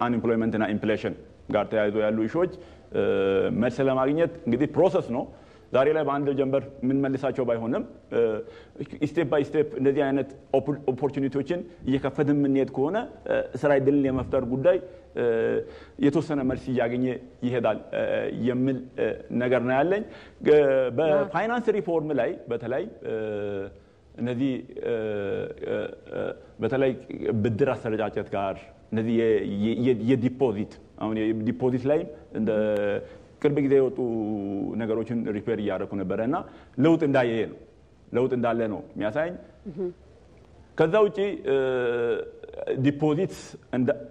አንኤምፕሎይመንት እና ኢንፍሌሽን ጋር ተያይዞ ያሉ ኢሹዎች መልስ ለማግኘት እንግዲህ ፕሮሰስ ነው። ዛሬ ላይ በአንድ ጀንበር የምንመልሳቸው ባይሆንም ስቴፕ ባይ ስቴፕ እንደዚህ አይነት ኦፖርቹኒቲዎችን እየከፈትን የምንሄድ ከሆነ ስራ ዕድልን የመፍጠር ጉዳይ የተወሰነ መልስ እያገኘ ይሄዳል የሚል ነገር ነው ያለኝ። በፋይናንስ ሪፎርም ላይ በተለይ እነዚህ በተለይ ብድር አሰረጫጨት ጋር እነዚህ የዲፖዚት አሁን የዲፖዚት ላይ እንደ ቅርብ ጊዜ የወጡ ነገሮችን ሪፔር እያደረኩ ነበረና ለውጥ እንዳለ ነው የሚያሳየኝ። ከዛ ውጪ ዲፖዚት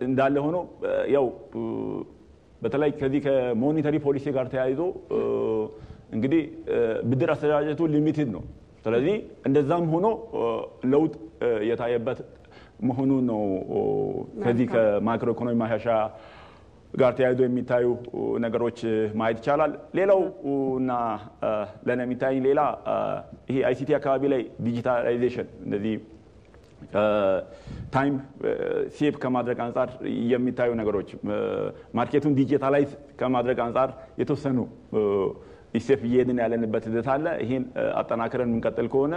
እንዳለ ሆኖ ያው በተለይ ከዚህ ከሞኔታሪ ፖሊሲ ጋር ተያይዞ እንግዲህ ብድር አስተዳደሩ ሊሚትድ ነው። ስለዚህ እንደዛም ሆኖ ለውጥ የታየበት መሆኑን ነው ከዚህ ከማክሮ ኢኮኖሚ ማሻሻያ ጋር ተያይዞ የሚታዩ ነገሮች ማየት ይቻላል። ሌላው እና ለኔ የሚታይ ሌላ ይሄ አይሲቲ አካባቢ ላይ ዲጂታላይዜሽን እንደዚህ ታይም ሴቭ ከማድረግ አንፃር የሚታዩ ነገሮች ማርኬቱን ዲጂታላይዝ ከማድረግ አንፃር የተወሰኑ ኢሴፍ እየሄድን ያለንበት ሂደት አለ። ይሄን አጠናክረን የምንቀጥል ከሆነ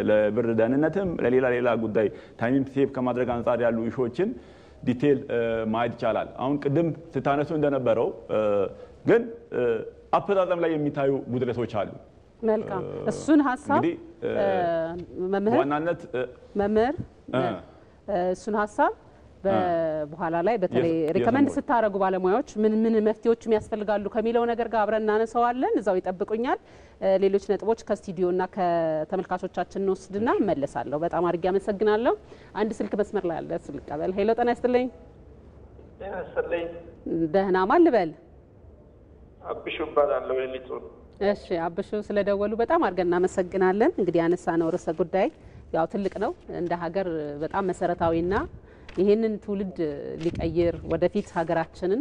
ለብር ደህንነትም ለሌላ ጉዳይ ታይም ሴቭ ከማድረግ አንፃር ያሉ ኢሹዎችን ዲቴል ማየት ይቻላል። አሁን ቅድም ስታነሱ እንደነበረው ግን አፈጻጸም ላይ የሚታዩ ጉድለቶች አሉ። መልካም እሱን ሐሳብ መምህር እሱን ሐሳብ በኋላ ላይ በተለይ ሪከመንድ ስታረጉ ባለሙያዎች ምን መፍትሄዎች የሚያስፈልጋሉ ከሚለው ነገር ጋር አብረን እናነሳዋለን። እዛው ይጠብቁኛል። ሌሎች ነጥቦች ከስቱዲዮና ከተመልካቾቻችን እንወስድና መለሳለሁ። በጣም አድርጌ አመሰግናለሁ። አንድ ስልክ መስመር ላይ አለ። ስልክ ቀበል። ሄሎ ጤና ይስጥልኝ። ጤና ይስጥልኝ። ደህና ማን ልበል? አብሹ እባላለሁ የሊጡ። እሺ አብሹ ስለደወሉ በጣም አድርገን እናመሰግናለን። እንግዲህ ያነሳነው ርዕሰ ጉዳይ ያው ትልቅ ነው እንደ ሀገር በጣም መሰረታዊና ይሄንን ትውልድ ሊቀይር ወደፊት ሀገራችንን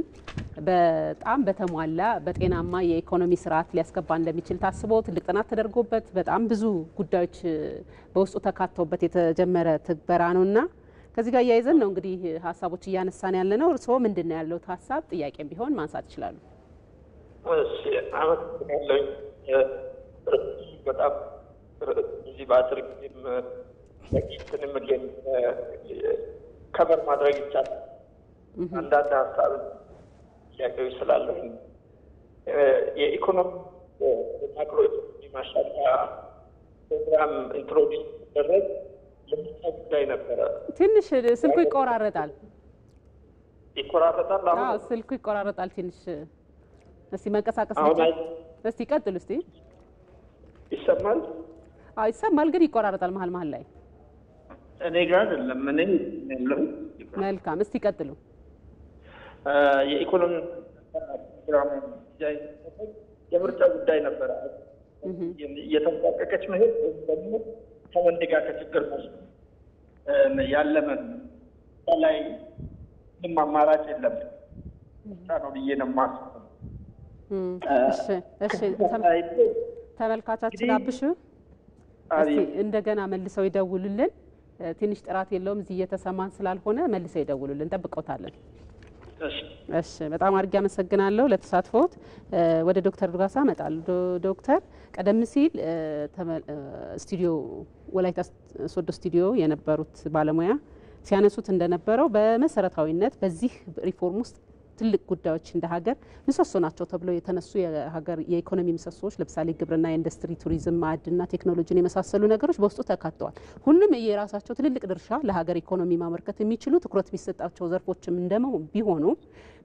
በጣም በተሟላ በጤናማ የኢኮኖሚ ስርዓት ሊያስገባ እንደሚችል ታስቦ ትልቅ ጥናት ተደርጎበት በጣም ብዙ ጉዳዮች በውስጡ ተካተውበት የተጀመረ ትግበራ ነውና ከዚህ ጋር ያይዘን ነው እንግዲህ ሀሳቦች እያነሳን ያለነው። እርስዎ ምንድነው ያለው ሀሳብ ጥያቄም ቢሆን ማንሳት ይችላሉ። እሺ አመሰግናለሁ። በጣም እዚህ ባትርክም ለኪትንም ግን ከበር ማድረግ ይቻላል። አንዳንድ ሀሳብ ጥያቄዎች ስላሉ የኢኮኖሚ ማክሮ ኢኮኖሚ ማሻሻያ ፕሮግራም ኢንትሮዲውስ ሲደረግ ለምርጫ ጉዳይ ነበረ። ትንሽ ስልኩ ይቆራረጣል። አሁን ስልኩ ይቆራረጣል ትንሽ። እስቲ መንቀሳቀስ እስቲ ቀጥሉ እስቲ። ይሰማል? አዎ ይሰማል፣ ግን ይቆራረጣል መሀል መሀል ላይ። እኔ ጋር አይደለም እኔ ያለው። መልካም እስቲ ቀጥሉ። የኢኮኖሚ ፕሮግራም የምርጫ ጉዳይ ነበረ። የተንቋቀቀች መሄድ ደግሞ ከወንድ ጋር ከችግር ያለመን ላይ ምንም አማራጭ የለም ነው ብዬ ነው የማስበው። እሺ ተመልካቻችን አብሹ እንደገና መልሰው ይደውሉልን። ትንሽ ጥራት የለውም እዚህ እየተሰማን ስላልሆነ መልሰው ይደውሉልን፣ ጠብቀውታለን። እሺ በጣም አድርጌ አመሰግናለሁ ለተሳትፎት። ወደ ዶክተር ዱጋሳ እመጣለሁ። ዶክተር ቀደም ሲል ስቱዲዮ ወላይታ ሶዶ ስቱዲዮ የነበሩት ባለሙያ ሲያነሱት እንደነበረው በመሰረታዊነት በዚህ ሪፎርም ውስጥ ትልቅ ጉዳዮች እንደ ሀገር ምሰሶ ናቸው ተብለው የተነሱ የሀገር የኢኮኖሚ ምሰሶዎች ለምሳሌ ግብርና፣ ኢንዱስትሪ፣ ቱሪዝም፣ ማዕድና ቴክኖሎጂን የመሳሰሉ ነገሮች በውስጡ ተካተዋል። ሁሉም የራሳቸው ትልልቅ ድርሻ ለሀገር ኢኮኖሚ ማበርከት የሚችሉ ትኩረት የሚሰጣቸው ዘርፎችም እንደመው ቢሆኑ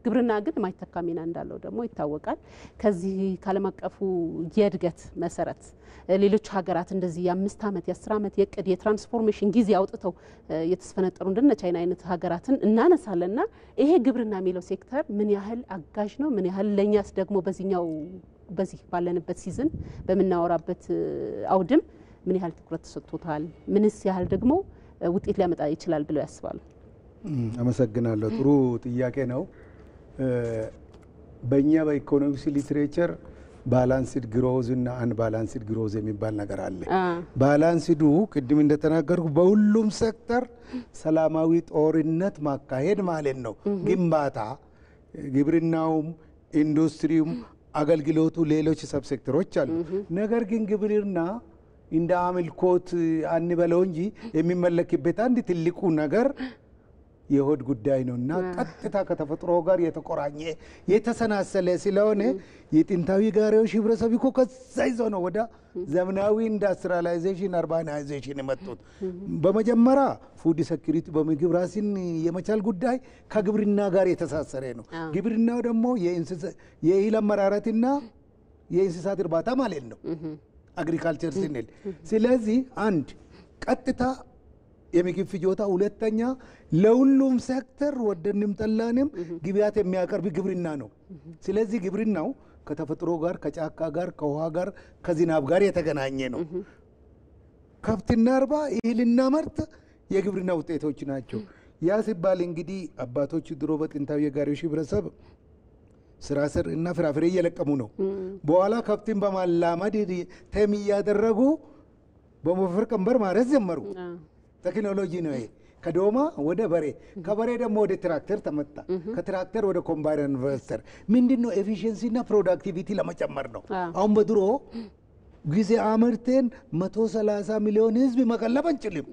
ግብርና ግን ማይተካ ሚና እንዳለው ደግሞ ይታወቃል። ከዚህ ዓለም አቀፉ የእድገት መሰረት ሌሎች ሀገራት እንደዚህ የ5 ዓመት የ10 ዓመት የቅድ የትራንስፎርሜሽን ጊዜ አውጥተው የተስፈነጠሩ እንደነ ቻይና አይነት ሀገራትን እናነሳለና ይሄ ግብርና የሚለው ሴክተር ምን ያህል አጋዥ ነው? ምን ያህል ለኛስ ደግሞ በዚህ ባለንበት ሲዝን በመናወራበት አውድም ምን ያህል ትኩረት ተሰጥቶታል? ምንስ ያህል ደግሞ ውጤት ሊያመጣ ይችላል ብለው ያስባሉ? አመሰግናለሁ። ጥሩ ጥያቄ ነው። በእኛ በኢኮኖሚክስ ሊትሬቸር ባላንስድ ግሮዝ እና አንባላንስድ ግሮዝ የሚባል ነገር አለ። ባላንስዱ ቅድም እንደተናገርኩ በሁሉም ሴክተር ሰላማዊ ጦርነት ማካሄድ ማለት ነው። ግንባታ፣ ግብርናውም፣ ኢንዱስትሪውም፣ አገልግሎቱ፣ ሌሎች ሰብ ሴክተሮች አሉ። ነገር ግን ግብርና እንደ አምልኮት አንበለው እንጂ የሚመለክበት አንድ ትልቁ ነገር የሆድ ጉዳይ ነው እና ቀጥታ ከተፈጥሮ ጋር የተቆራኘ የተሰናሰለ ስለሆነ የጥንታዊ ጋሪዎች ህብረተሰብ እኮ ከዛ ይዘው ነው ወደ ዘመናዊ ኢንዱስትሪያላይዜሽን አርባናይዜሽን የመጡት። በመጀመሪያ ፉድ ሴኩሪቲ በምግብ ራስን የመቻል ጉዳይ ከግብርና ጋር የተሳሰረ ነው። ግብርናው ደግሞ የእህል አመራረትና የእንስሳት እርባታ ማለት ነው፣ አግሪካልቸር ስንል። ስለዚህ አንድ ቀጥታ የምግብ ፍጆታ፣ ሁለተኛ ለሁሉም ሴክተር ወደንም ጠላንም ግብአት የሚያቀርብ ግብርና ነው። ስለዚህ ግብርናው ከተፈጥሮ ጋር ከጫካ ጋር ከውሃ ጋር ከዝናብ ጋር የተገናኘ ነው። ከብትና እርባ እህልና ምርት የግብርና ውጤቶች ናቸው። ያ ሲባል እንግዲህ አባቶች ድሮ በጥንታዊ የጋሪዎች ህብረተሰብ ስራ ስር እና ፍራፍሬ እየለቀሙ ነው። በኋላ ከብትን በማላመድ ተም እያደረጉ በሞፈር ቀንበር ማረስ ጀመሩ። ቴክኖሎጂ ነው ይሄ። ከዶማ ወደ በሬ፣ ከበሬ ደግሞ ወደ ትራክተር ተመጣ፣ ከትራክተር ወደ ኮምባይነር ኢንቨስተር። ምንድነው ኤፊሺየንሲና ፕሮዳክቲቪቲ ለመጨመር ነው። አሁን በድሮ ጊዜ አመርተን 130 ሚሊዮን ህዝብ መቀለብ አንችልም፣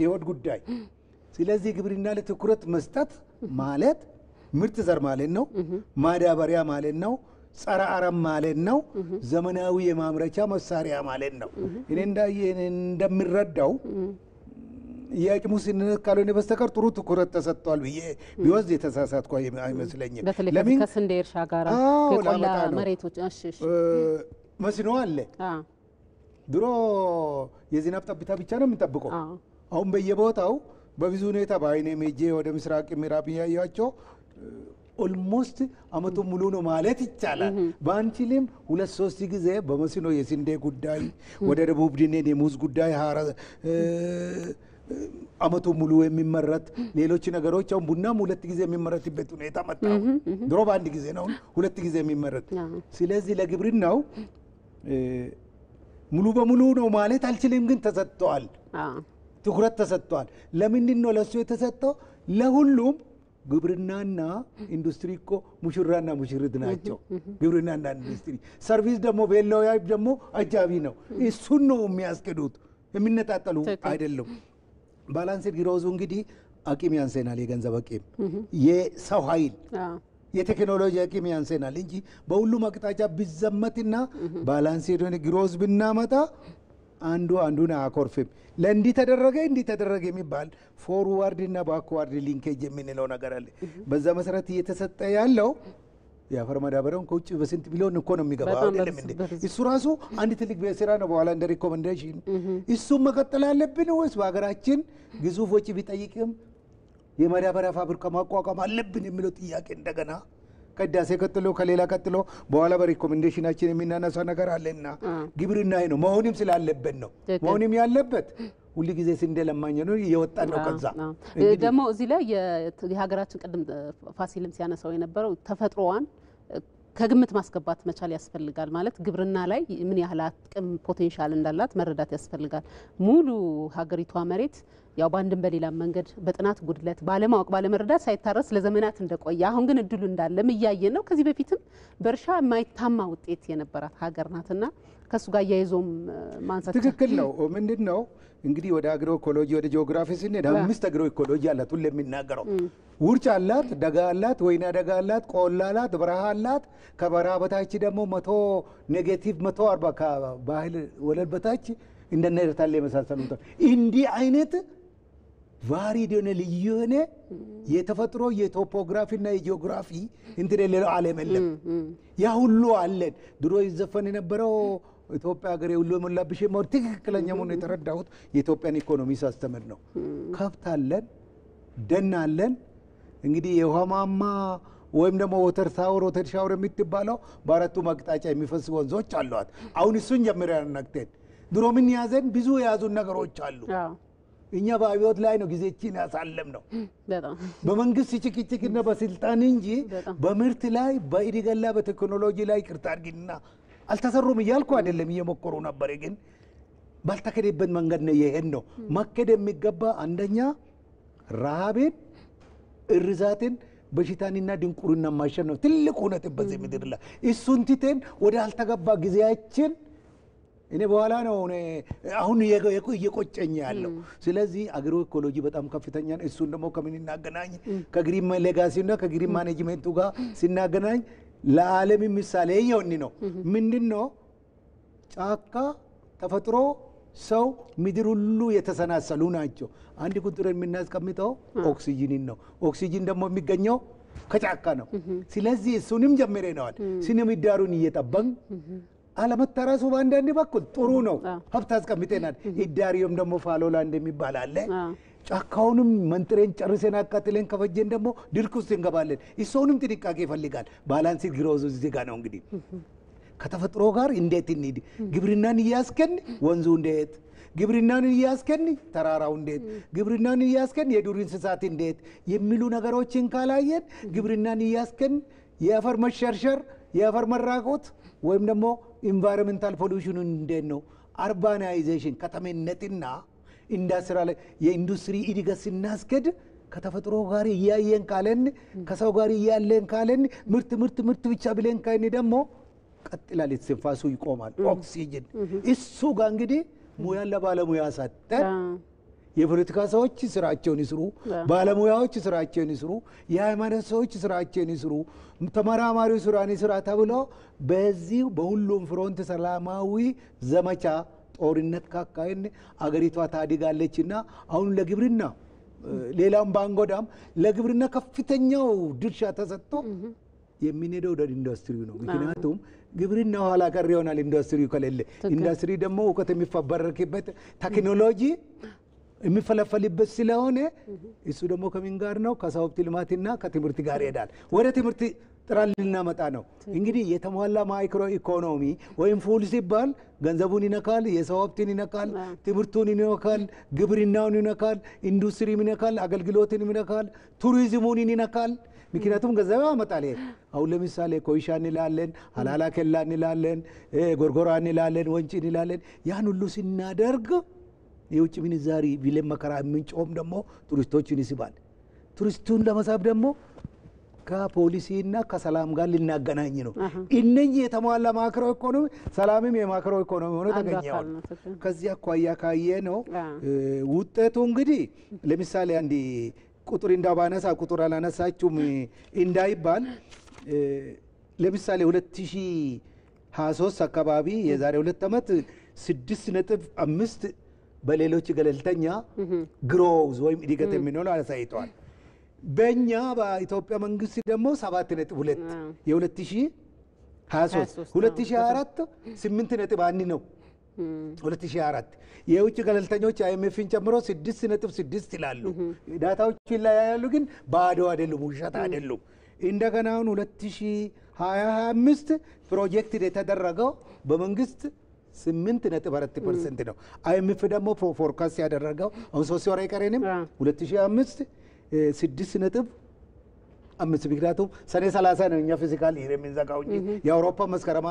የሆድ ጉዳይ። ስለዚህ ግብርና ላይ ትኩረት መስጠት ማለት ምርጥ ዘር ማለት ነው፣ ማዳበሪያ ማለት ነው፣ ጸረ አረም ማለት ነው። ዘመናዊ የማምረቻ መሳሪያ ማለት ነው። እኔ እንደምረዳው የአቅሙ ስንነት ካልሆነ በስተቀር ጥሩ ትኩረት ተሰጥቷል ብዬ ቢወስድ የተሳሳትኩ አይመስለኝም። ለምን ከስንዴ እርሻ ጋር የቆላ መሬቶች መስኖ አለ። ድሮ የዝናብ ጠብታ ብቻ ነው የምንጠብቀው። አሁን በየቦታው በብዙ ሁኔታ በአይኔ ሜጄ ወደ ምስራቅ ምዕራብ ያያቸው ኦልሞስት አመቱ ሙሉ ነው ማለት ይቻላል። ባንችልም 2-3 ጊዜ በመስኖ የስንዴ ጉዳይ ወደ ደቡብ ድኔን የሙዝ ጉዳይ አመቱ ሙሉ የሚመረት ሌሎች ነገሮች አሁን ቡናም 2 ጊዜ የሚመረትበት ሁኔታ መጣ። ድሮ በአንድ ጊዜ ነው 2 ጊዜ የሚመረት። ስለዚህ ለግብርናው ሙሉ በሙሉ ነው ማለት አልችልም፣ ግን ተሰጥቷል፣ ትኩረት ተሰጥቷል። ለምንድን ነው ለሱ የተሰጠው? ለሁሉም ግብርናና ኢንዱስትሪ እኮ ሙሽራና ሙሽሪት ናቸው። ግብርናና ኢንዱስትሪ፣ ሰርቪስ ደግሞ ቤሎያ ደግሞ አጃቢ ነው። እሱን ነው የሚያስቀዱት፣ የሚነጣጠሉ አይደለም። ባላንስድ ግሮዝ እንግዲህ አቂም ያንሰናል፣ የገንዘብ አቂም፣ የሰው ኃይል፣ የቴክኖሎጂ አቂም ያንሰናል እንጂ በሁሉም አቅጣጫ ቢዘመትና ባላንስድ ግሮዝ ብናመጣ አንዱን አያኮርፍም። ለእንዲህ ተደረገ የሚባል ፎርዋርድ እና ባክዋርድ ሊንኬጅ የምንለው ነገር አለ። በዛ መሰረት እየተሰጠ ያለው የአፈር ማዳበሪያውን ከውጭ በስንት ቢሊዮን እኮ ነው የሚገባው አይደለም እንዴ? እሱ ራሱ አንድ ትልቅ ስራ ነው። በኋላ እንደ ሪኮመንዴሽን እሱም መቀጠል አለብን ወይስ በሀገራችን ግዙፍ ወጪ ቢጠይቅም የማዳበሪያ ፋብሪካ ማቋቋም አለብን የሚለው ጥያቄ እንደገና ከዳሴ ቀጥሎ ከሌላ ቀጥሎ በኋላ በሪኮመንዴሽናችን የሚናነሳው ነገር አለና ግብርና ነው መሆንም ስላለበት ነው መሆንም ያለበት። ሁሉ ጊዜ ስንዴ ለማኝ ነው እየወጣ ነው። ከዛ ደግሞ እዚህ ላይ የሀገራችን ቀደም ፋሲልም ሲያነሳው የነበረው ተፈጥሮዋን ከግምት ማስገባት መቻል ያስፈልጋል። ማለት ግብርና ላይ ምን ያህል አቅም ፖቴንሻል እንዳላት መረዳት ያስፈልጋል። ሙሉ ሀገሪቷ መሬት ያው ባንድም በሌላ መንገድ በጥናት ጉድለት ባለማወቅ ባለመረዳት ሳይታረስ ለዘመናት እንደቆየ አሁን ግን እድሉ እንዳለም እያየን ነው። ከዚህ በፊትም በእርሻ የማይታማ ውጤት የነበራት ሀገር ናትና ከሱ ጋር ያይዞም ማንሳት ትክክል ነው። ምንድነው እንግዲህ ወደ አግሮ ኢኮሎጂ ወደ ጂኦግራፊ ስንሄድ 5 አግሮ ኢኮሎጂ አላት። ሁሉ የሚናገረው ውርጭ አላት፣ ደጋ አላት፣ ወይና ደጋ አላት፣ ቆላ አላት፣ በረሃ አላት። ከበረሃ በታች ደግሞ 100 ኔጌቲቭ 140 ከባህል ወለል በታች እንደነ ኤርታሌ የመሳሰሉት እንዲህ አይነት ቫሪድ የሆነ ልዩ የሆነ የተፈጥሮ የቶፖግራፊና የጂኦግራፊ እንትን ሌላው ዓለም የለም። ያ ሁሉ አለን። ድሮ ይዘፈን የነበረው ኢትዮጵያ ሀገር ሁሉ የሞላብሽ ነው። ትክክለኛ መሆኑን የተረዳሁት የኢትዮጵያን ኢኮኖሚ ሳስተምር ነው። ከብት አለን፣ ደን አለን። እንግዲህ የውሃ ማማ ወይም ደግሞ ወተር ሻወር የምትባለው በአራቱም አቅጣጫ የሚፈስ ወንዞች አሏት። አሁን እሱን ጀምረን ነክተን ድሮ ምን ያዘን ብዙ የያዙን ነገሮች አሉ። እኛ በአብዮት ላይ ነው ጊዜችን ያሳለም ነው በመንግስት ጭቅጭቅና በስልጣን እንጂ በምርት ላይ በኢዲገላ በቴክኖሎጂ ላይ ቅርታ አድርግና አልተሰሩም እያልኩ አይደለም፣ እየሞከሩ ነበር። ግን ባልተከደበት መንገድ ነው ይሄን ነው ማከደ የሚገባ። አንደኛ ረሃብን፣ እርዛትን፣ በሽታንና ድንቁርና ማሸነፍ ነው ትልቁ እውነት በዚህ ምድር ላይ። እሱን ትተን ወደ አልተገባ ጊዜያችን እኔ በኋላ ነው አሁን እየቆጨኝ ያለው። ስለዚህ አግሮ ኢኮሎጂ በጣም ከፍተኛ ነው። እሱን ደግሞ ከምን እናገናኝ? ከግሪን ሌጋሲና ከግሪን ማኔጅመንቱ ጋር ሲናገናኝ ለዓለም ምሳሌ ይሆን ነው። ምንድነው ጫካ፣ ተፈጥሮ፣ ሰው፣ ምድር ሁሉ የተሰናሰሉ ናቸው። አንድ ቁጥር የምናስቀምጠው ኦክሲጂን ነው። ኦክሲጂን ደግሞ የሚገኘው ከጫካ ነው። ስለዚህ እሱንም ጀምረናል። ስነ ምህዳሩን እየጠበቅን አለመታረሱ በአንዳንድ በኩል ጥሩ ነው። ሀብት አስቀምጠናል። ኢዳሪዮም ደግሞ ፋሎላንድ የሚባል አለ። ጫካውንም መንጥሬን ጨርሰን አቃጥለን ከፈጀን ደግሞ ድርቅ ውስጥ እንገባለን። እሱንም ጥንቃቄ ይፈልጋል። ባላንስ ግሮዝ እዚህ ጋር ነው እንግዲህ ከተፈጥሮ ጋር እንዴት እንሂድ? ግብርናን እያስከን ወንዙ እንዴት፣ ግብርናን እያስከን ተራራው እንዴት፣ ግብርናን እያስከን የዱር እንስሳት እንዴት የሚሉ ነገሮችን ካላየን ግብርናን እያስከን የአፈር መሸርሸር የአፈር መራቆት ወይም ደግሞ ኢንቫይሮንመንታል ፖሉሽን እንዴት ነው? አርባናይዜሽን ከተሜነትና ኢንዱስትሪያል የኢንዱስትሪ እድገት ስናስገድ ከተፈጥሮ ጋር እያየን ካለን ከሰው ጋር እያለን ካለን ምርት ብቻ ብለን ካይን ደግሞ ቀጥላል የተንፋሱ ይቆማል። ኦክሲጅን እሱ ጋር እንግዲህ ሙያ ለባለሙያ ሰጠን የፖለቲካ ሰዎች ስራቸውን ይስሩ፣ ባለሙያዎች ስራቸውን ይስሩ፣ የሃይማኖት ሰዎች ስራቸውን ይስሩ፣ ተመራማሪው ስራን ይስራ ተብሎ በዚህ በሁሉም ፍሮንት ሰላማዊ ዘመቻ ጦርነት ካካሄድን አገሪቷ ታድጋለችና አሁን ለግብርና ሌላም ባንጎዳም ለግብርና ከፍተኛው ድርሻ ተሰጥቶ የሚነደው ወደ ኢንዱስትሪው ነው። ምክንያቱም ግብርና ኋላ ቀር ይሆናል ኢንዱስትሪው ከሌለ። ኢንዱስትሪ ደግሞ እውቀት የሚፈበረክበት ቴክኖሎጂ የሚፈለፈልበት ስለሆነ እሱ ደግሞ ከምን ጋር ነው? ከሰው ሀብት ልማትና ከትምህርት ጋር ይሄዳል። ወደ ትምህርት ጥራት ልናመጣ ነው። እንግዲህ የተሟላ ማይክሮ ኢኮኖሚ ወይም ፉል ሲባል ገንዘቡን ይነካል፣ የሰው ሀብትን ይነካል፣ ትምህርቱን ይነካል፣ ግብርናውን ይነካል፣ ኢንዱስትሪውን ይነካል፣ አገልግሎትን ይነካል፣ ቱሪዝሙን ይነካል። ምክንያቱም ገንዘብ ያመጣል። አሁን ለምሳሌ ኮይሻ እንላለን፣ ሀላላ ኬላ እንላለን፣ ጎርጎራ እንላለን፣ ወንጪ እንላለን። ያን ሁሉ ስናደርግ የውጭ ምንዛሪ ቢለን መከራ የምንጮም ደግሞ ቱሪስቶችን ይስባል። ቱሪስቱን ለመሳብ ደግሞ ከፖሊሲና ከሰላም ጋር ልናገናኝ ነው። እነኚህ የተሟላ ማክሮ ኢኮኖሚ ሰላምም የማክሮ ኢኮኖሚ ሆኖ ተገኘዋል። ከዚህ አኳያ ካየ ነው ውጤቱ እንግዲህ ለምሳሌ አንድ ቁጥር እንዳባነሳ ቁጥር አላነሳችሁም እንዳይባል ለምሳሌ 2023 አካባቢ የዛሬ 2 ዓመት 6.5 በሌሎች ገለልተኛ ግሮዝ ወይም እድገት የሚኖረው አሳይተዋል። በእኛ በኢትዮጵያ መንግስት ደግሞ 7.2 የ2023 2024 8.1 ነው። 2024 የውጭ ገለልተኞች አይኤምኤፍን ጨምሮ 6.6 ይላሉ። ዳታዎች ይለያያሉ፣ ግን ባዶ አይደሉም፣ ውሸት አይደሉም። እንደገና አሁን 2025 ፕሮጀክት የተደረገው በመንግስት 8.4% ነው። አይኤምኤፍ ደግሞ ፎርካስት ያደረገው አሁን 3 ወር አይቀረንም 2025 6.5 ምክንያቱም ሰኔ 30 ነው እኛ ፊዚካል የምንዘጋው እንጂ የአውሮፓ መስከረም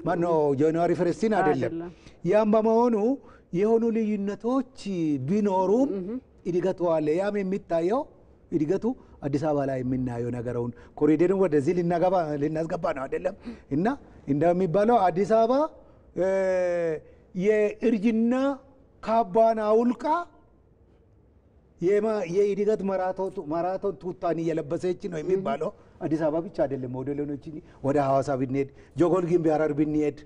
ማነው ጃንዋሪ ፈርስቲን አይደለም። ያም በመሆኑ የሆኑ ልዩነቶች ቢኖሩም እድገቱ አለ። ያም የሚታየው እድገቱ አዲስ አበባ ላይ የምናየው ነገሩን ኮሪደርን ወደዚህ ልናስገባ ነው አይደለም። እና እንደሚባለው አዲስ አበባ የእርጅና ካባን አውልቃ የእድገት ማራቶን ቱታን እየለበሰች ነው የሚባለው። አዲስ አበባ ብቻ አይደለም። ሞዴሎች ወደ ሐዋሳ ብንሄድ፣ ጆጎል ጊምቢ ሐረር ብንሄድ፣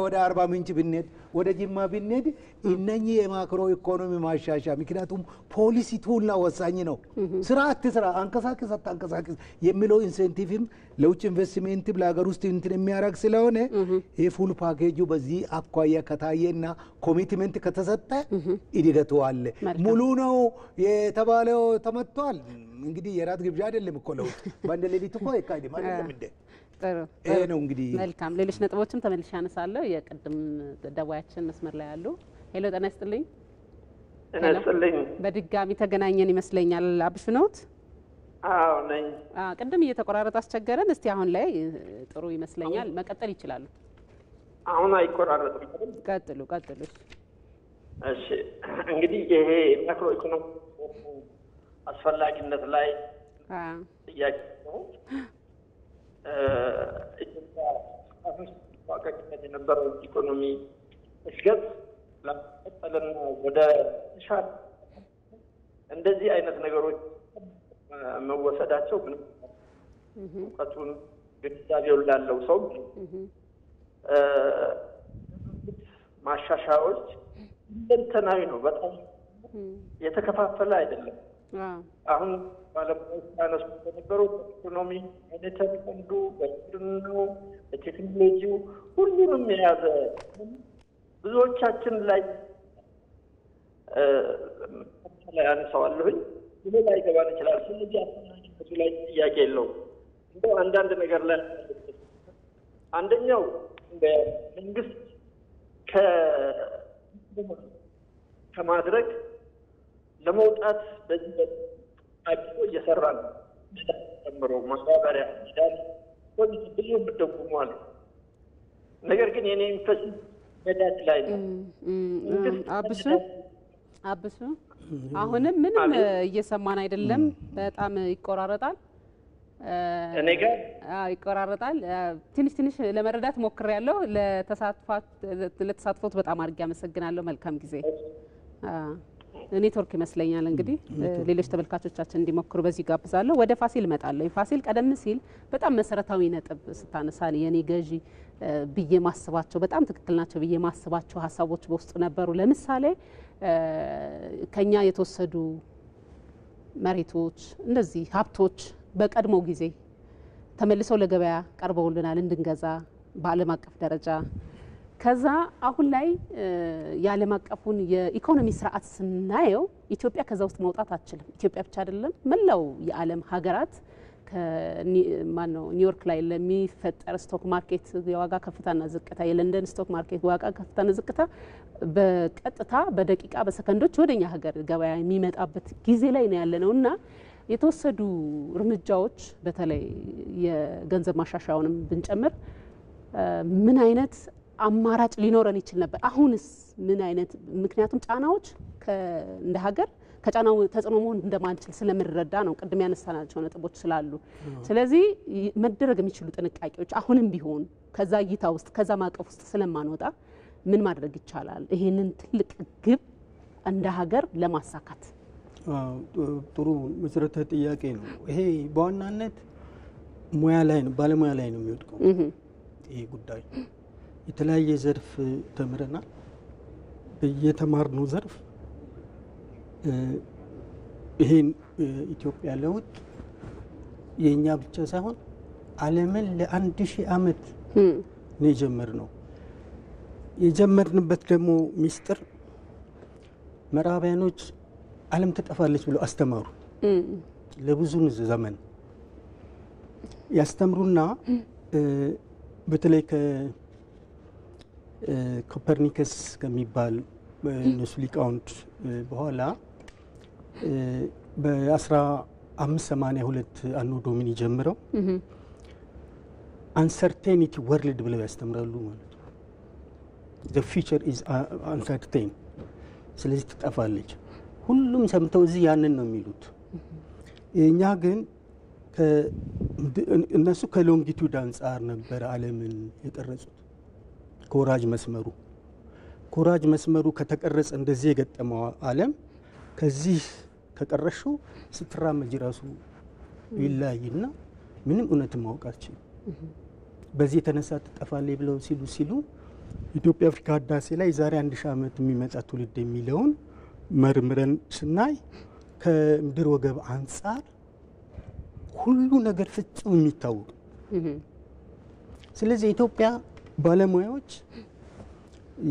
ወደ አርባ ምንጭ ብንሄድ፣ ወደ ጅማ ብንሄድ እነኚህ የማክሮ ኢኮኖሚ ማሻሻያ ምክንያቱም ፖሊሲ ቱልና ወሳኝ ነው። ስራ አትስራ አንቀሳቅስ አታንቀሳቅስ የሚለው ኢንሴንቲቭም ለውጭ ኢንቨስትመንት ለሀገር ውስጥ እንትን የሚያደርግ ስለሆነ የፉል ፓኬጁ በዚህ አኳያ ከታየና ኮሚትመንት ከተሰጠ እድገቱ አለ። ሙሉ ነው የተባለው ተመቷል። እንግዲህ የራት ግብዣ አይደለም እኮ ለውጥ በአንድ ሌሊት እኮ አይካሄድም አይደለም እንዴ? ጥሩ ነው እንግዲህ መልካም። ሌሎች ነጥቦችም ተመልሼ አነሳለሁ። የቅድም ደዋያችን መስመር ላይ ያሉ ሄሎ፣ ጤና ይስጥልኝ። ጤና ይስጥልኝ። በድጋሚ ተገናኘን ይመስለኛል። አብሹ ነዎት? አዎ ነኝ። ቅድም እየተቆራረጠ አስቸገረን። እስቲ አሁን ላይ ጥሩ ይመስለኛል። መቀጠል ይችላሉ። አሁን አይቆራረጥም። ቀጥሉ። እሺ፣ እንግዲህ ይሄ ማክሮ ኢኮኖሚ አስፈላጊነት ላይ ጥያቄ ነው። ኢትዮጵያ አሁን የነበረው ኢኮኖሚ እድገት ለመቀጠልና ወደ ተሻለ እንደዚህ አይነት ነገሮች መወሰዳቸው ምንም እውቀቱን ግንዛቤው ላለው ሰው ማሻሻያዎች ሁለንተናዊ ነው። በጣም የተከፋፈለ አይደለም። አሁን ባለሙያዎች ያነሱ በነበረው በኢኮኖሚ ሞኔታሪ ፈንዱ፣ በግብርናው፣ በቴክኖሎጂው ሁሉንም የያዘ ብዙዎቻችን ላይ አነሳዋለሁኝ። ይሄ ላይ ገባን ይችላል። ስለዚህ አስፈላጊነቱ ላይ ጥያቄ የለውም። እንደው አንዳንድ ነገር ላይ አንደኛው መንግስት ከማድረግ ለመውጣት በዚህ አድርጎ እየሰራ ነው። ጨምሮ ማስተባበሪያ ዳል ፖሊሲ ብዙ ምደጉሟል። ነገር ግን የኔ ኢንፈስ ነዳጅ ላይ ነው። አብሱ አሁንም ምንም እየሰማን አይደለም። በጣም ይቆራረጣል። እኔ ጋር ይቆራረጣል። ትንሽ ለመረዳት ሞክሬያለሁ። ለተሳትፎት በጣም አድርጌ አመሰግናለሁ። መልካም ጊዜ። ኔትወርክ ይመስለኛል። እንግዲህ ሌሎች ተመልካቾቻችን እንዲሞክሩ በዚህ ጋብዛለሁ። ወደ ፋሲል እመጣለሁ። ፋሲል ቀደም ሲል በጣም መሰረታዊ ነጥብ ስታነሳል የኔ ገዢ ብዬ ማስባቸው በጣም ትክክል ናቸው ብዬ ማስባቸው ሀሳቦች በውስጡ ነበሩ። ለምሳሌ ከኛ የተወሰዱ መሬቶች እንደዚህ ሀብቶች በቀድሞ ጊዜ ተመልሰው ለገበያ ቀርበውልናል እንድንገዛ በዓለም አቀፍ ደረጃ። ከዛ አሁን ላይ የዓለም አቀፉን የኢኮኖሚ ስርዓት ስናየው ኢትዮጵያ ከዛ ውስጥ መውጣት አትችልም። ኢትዮጵያ ብቻ አይደለም መላው የዓለም ሀገራት ኒውዮርክ ላይ ለሚፈጠር ስቶክ ማርኬት የዋጋ ከፍታና ዝቅታ የለንደን ስቶክ ማርኬት ዋጋ ከፍታና ዝቅታ በቀጥታ በደቂቃ በሰከንዶች ወደኛ ሀገር ገበያ የሚመጣበት ጊዜ ላይ ነው ያለነው እና የተወሰዱ እርምጃዎች በተለይ የገንዘብ ማሻሻያውንም ብንጨምር ምን አይነት አማራጭ ሊኖረን ይችል ነበር? አሁንስ ምን አይነት ምክንያቱም ጫናዎች እንደ ሀገር ከጫናው ተጽዕኖ መሆን እንደማንችል ስለምንረዳ ነው ቅድም ያነሳናቸው ነጥቦች ስላሉ። ስለዚህ መደረግ የሚችሉ ጥንቃቄዎች አሁንም ቢሆን ከዛ እይታ ውስጥ ከዛ ማቀፍ ውስጥ ስለማንወጣ ምን ማድረግ ይቻላል ይሄንን ትልቅ ግብ እንደ ሀገር ለማሳካት? ጥሩ መሰረታዊ ጥያቄ ነው። ይሄ በዋናነት ሙያ ላይ ነው ባለሙያ ላይ ነው የሚወድቀው ይሄ ጉዳይ። የተለያየ ዘርፍ ተምረናል። በየተማርነው ዘርፍ ይሄን ኢትዮጵያ ለውጥ የኛ ብቻ ሳይሆን ዓለምን ለ1000 ዓመት ነው የጀመርነው። የጀመርንበት ደግሞ ሚስጥር ምዕራባውያኖች ዓለም ተጠፋለች ብለው አስተማሩ። ለብዙ ዘመን ያስተምሩና በተለይ ኮፐርኒከስ ከሚባል እነሱ ሊቃውንት በኋላ በ1582 አኖ ዶሚኒ ጀምረው አንሰርቴኒቲ ወርልድ ብለው ያስተምራሉ ማለት ነው። the future is uncertain ስለዚህ ትጠፋለች። ሁሉም ሰምተው እዚህ ያንን ነው የሚሉት። እኛ ግን እነሱ ከሎንጊቱድ አንጻር ነበር ዓለምን የቀረጹት። ኮራጅ መስመሩ ከተቀረጸ እንደዚህ የገጠመው ዓለም ከዚህ ከቀረሹ ስትራመጂ ራሱ ይላይና ምንም እውነት ማውቃችን በዚህ የተነሳ ትጠፋለች ብለው ሲሉ ኢትዮጵያ አፍሪካ ህዳሴ ላይ ዛሬ 1000 ዓመት የሚመጣ ትውልድ የሚለውን መርምረን ስናይ ከምድር ወገብ አንጻር ሁሉ ነገር ፍጹም የሚታወቅ። ስለዚህ ኢትዮጵያ ባለሙያዎች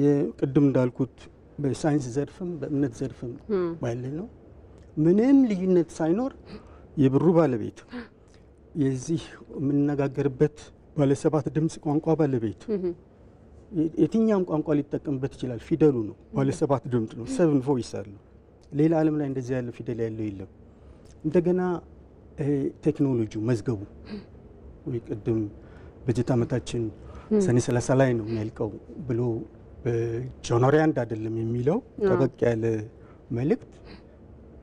የቅድም እንዳልኩት በሳይንስ ዘርፍም በእምነት ዘርፍም ባለ ነው ምንም ልዩነት ሳይኖር የብሩ ባለቤት የዚህ የምንነጋገርበት ባለ 7 ድምጽ ቋንቋ ባለቤት የትኛውም ቋንቋ ሊጠቀምበት ይችላል። ፊደሉ ነው ባለ 7 ድምጽ ነው 7 ቮይስ አለው። ሌላ ዓለም ላይ እንደዚህ ያለ ፊደል ያለው የለም። እንደገና ቴክኖሎጂው መዝገቡ ወይ ቅድም በጀት ዓመታችን ሰኔ 30 ላይ ነው የሚያልቀው ብሎ ጃንዋሪ 1 አይደለም የሚለው ጠበቅ ያለ መልእክት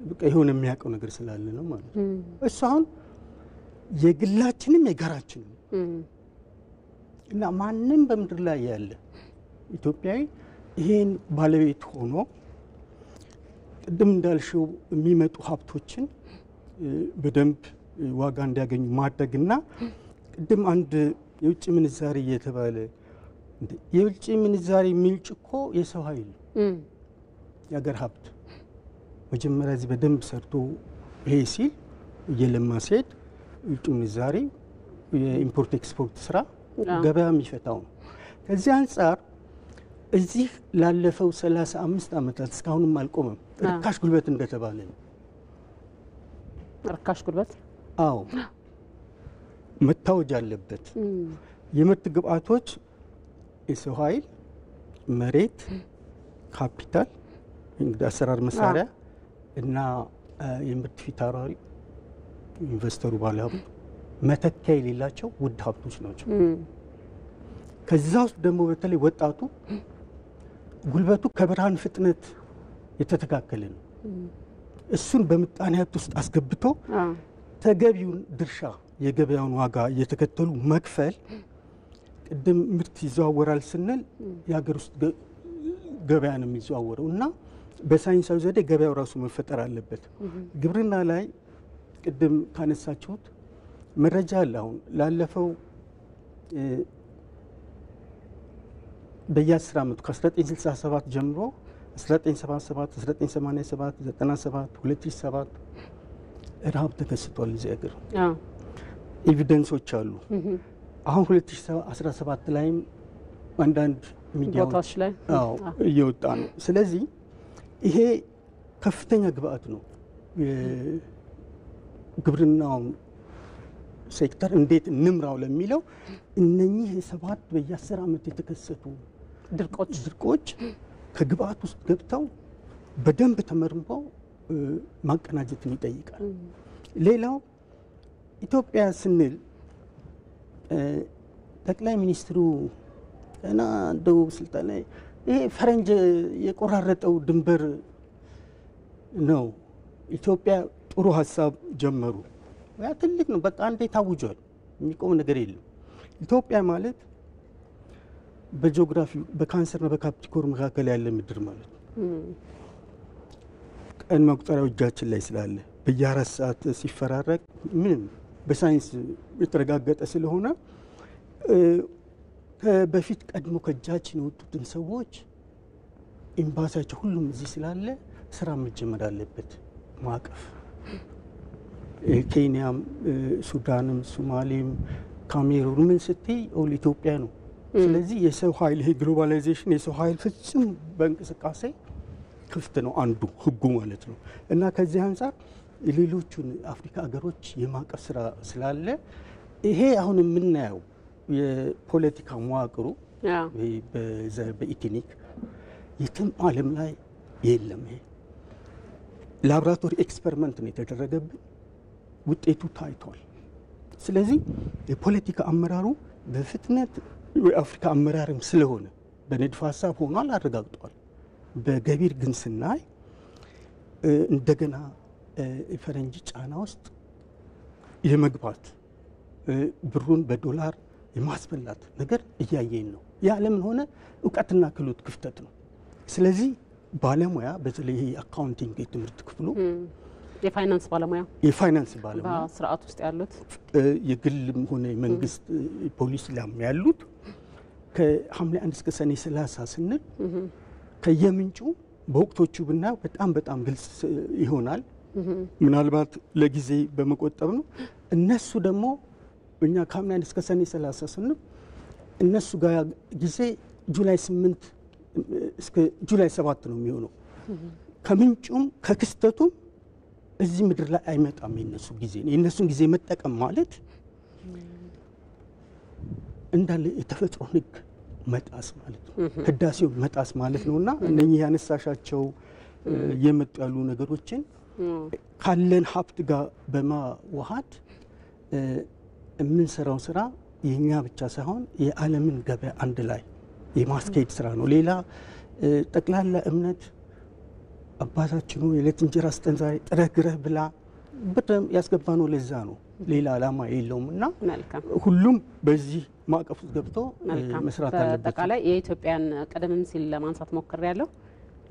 በቃ ይሁን የሚያውቀው ነገር ስላለ ነው ማለት ነው። እሱ አሁን የግላችንም የጋራችንም እና ማንም በምድር ላይ ያለ ኢትዮጵያዊ ይሄን ባለቤት ሆኖ ቅድም እንዳልሽው የሚመጡ ሀብቶችን በደንብ ዋጋ እንዲያገኙ ማድረግና ቅድም አንድ የውጭ ምንዛሪ እየተባለ የውጭ ምንዛሪ ምንጭ እኮ የሰው ኃይል የሀገር ሀብት መጀመሪያ እዚህ በደንብ ሰርቶ ይሄ ሲል እየለማ ሲሄድ የውጭ ምንዛሪ የኢምፖርት ኤክስፖርት ስራ ገበያ የሚፈታው ነው። ከዚህ አንጻር እዚህ ላለፈው 35 ዓመታት እስካሁንም አልቆመም። ርካሽ ጉልበት እንደተባለ ነው። ርካሽ ጉልበት አዎ መታወጅ አለበት። የምርት ግብአቶች የሰው ኃይል፣ መሬት፣ ካፒታል፣ እንግዲህ አሰራር መሳሪያ እና የምርት ፊት አውራሪ ኢንቨስተሩ ባለሀብቱ መተኪያ የሌላቸው ውድ ሀብቶች ናቸው። ከዛ ውስጥ ደግሞ በተለይ ወጣቱ ጉልበቱ ከብርሃን ፍጥነት የተተካከለ ነው። እሱን በምጣኔ ሀብት ውስጥ አስገብቶ ተገቢውን ድርሻ የገበያውን ዋጋ እየተከተሉ መክፈል ቅድም ምርት ይዘዋወራል ስንል የሀገር ውስጥ ገበያ ነው የሚዘዋወረው እና በሳይንሳዊ ዘዴ ገበያው ራሱ መፈጠር አለበት። ግብርና ላይ ቅድም ካነሳችሁት መረጃ አለ። አሁን ላለፈው በየ10 ዓመቱ ከ1967 ጀምሮ 1977 1987 97 2007 ረሃብ ተከስቷል እዚህ ሀገር። ኤቪደንሶች አሉ። አሁን 2017 ላይም አንዳንድ ሚዲያዎች ላይ እየወጣ ነው። ስለዚህ ይሄ ከፍተኛ ግብአት ነው። የግብርናውን ሴክተር እንዴት እንምራው ለሚለው እነኚህ 7 በየ10 ዓመት የተከሰቱ ድርቆች ከግብአት ውስጥ ገብተው በደንብ ተመርምረው ማቀናጀትን ይጠይቃል። ሌላው ኢትዮጵያ ስንል ጠቅላይ ሚኒስትሩ እና ደቡብ ስልጣን ላይ ይሄ ፈረንጅ የቆራረጠው ድንበር ነው። ኢትዮጵያ ጥሩ ሀሳብ ጀመሩ። ያ ትልቅ ነው። በቃ አንዴ ታውጇል። የሚቆም ነገር የለም። ኢትዮጵያ ማለት በጂኦግራፊ በካንሰርና በካፕቲኮር መካከል ያለ ምድር ማለት ነው። ቀን መቁጠሪያው እጃችን ላይ ስላለ በየ4 ሰዓት ሲፈራረቅ ምንም በሳይንስ የተረጋገጠ ስለሆነ በፊት ቀድሞ ከእጃችን የወጡትን ሰዎች ኤምባሲያቸው ሁሉም እዚህ ስላለ ስራ መጀመር አለበት። ማዕቀፍ ኬንያም፣ ሱዳንም፣ ሶማሌም፣ ካሜሩን ምን ስትይ ኦል ኢትዮጵያ ነው። ስለዚህ የሰው ኃይል ይሄ ግሎባላይዜሽን የሰው ኃይል ፍጹም በእንቅስቃሴ ክፍት ነው አንዱ ህጉ ማለት ነው። እና ከዚህ አንፃር የሌሎቹን አፍሪካ ሀገሮች የማቀፍ ስራ ስላለ ይሄ አሁን የምናየው የፖለቲካ መዋቅሩ በኢትኒክ የትም ዓለም ላይ የለም። ይሄ ላብራቶሪ ኤክስፐሪመንት ነው የተደረገብን፣ ውጤቱ ታይቷል። ስለዚህ የፖለቲካ አመራሩ በፍጥነት የአፍሪካ አመራርም ስለሆነ በንድፈ ሀሳብ ሆኗል፣ አረጋግጧል። በገቢር ግን ስናይ እንደገና የፈረንጅ ጫና ውስጥ የመግባት ብሩን በዶላር የማስበላት ነገር እያየን ነው። የዓለምን ሆነ እውቀትና ክህሎት ክፍተት ነው። ስለዚህ ባለሙያ በተለይ ይሄ አካውንቲንግ የትምህርት ክፍሉ የፋይናንስ ባለሙያ ስርዓት ውስጥ ያሉት የግልም ሆነ የመንግስት ፖሊሲ ላም ያሉት ከሐምሌ 1 እስከ ሰኔ 30 ስንል ከየምንጩ በወቅቶቹ ብናየው በጣም ግልጽ ይሆናል። ምናልባት ለጊዜ በመቆጠብ ነው። እነሱ ደግሞ እኛ ከሐምሌ 1 እስከ ሰኔ 30 ስንል እነሱ ጋር ጊዜ ጁላይ 8 እስከ ጁላይ 7 ነው የሚሆነው። ከምንጩም ከክስተቱም እዚህ ምድር ላይ አይመጣም። የነሱን ጊዜ መጠቀም ማለት እንዳለ የተፈጥሮ ህግ መጣስ ማለት ነው። ህዳሴው መጣስ ማለት ነውና እነኚህ ያነሳሻቸው የመጡ ያሉ ነገሮችን ካለን ሀብት ጋር በማዋሃድ የምንሰራው ስራ የኛ ብቻ ሳይሆን የዓለምን ገበያ አንድ ላይ የማስኬድ ስራ ነው። ሌላ ጠቅላላ እምነት አባታችን የዕለት እንጀራ ስጠን ዛሬ ጥረህ ግረህ ብላ በደም ያስገባነው ለዛ ነው። ሌላ ዓላማ የለውምና ሁሉም በዚህ ማዕቀፍ ውስጥ ገብቶ መስራት አለበት። አጠቃላይ የኢትዮጵያን ቀደምም ሲል ለማንሳት ሞክሬያለሁ።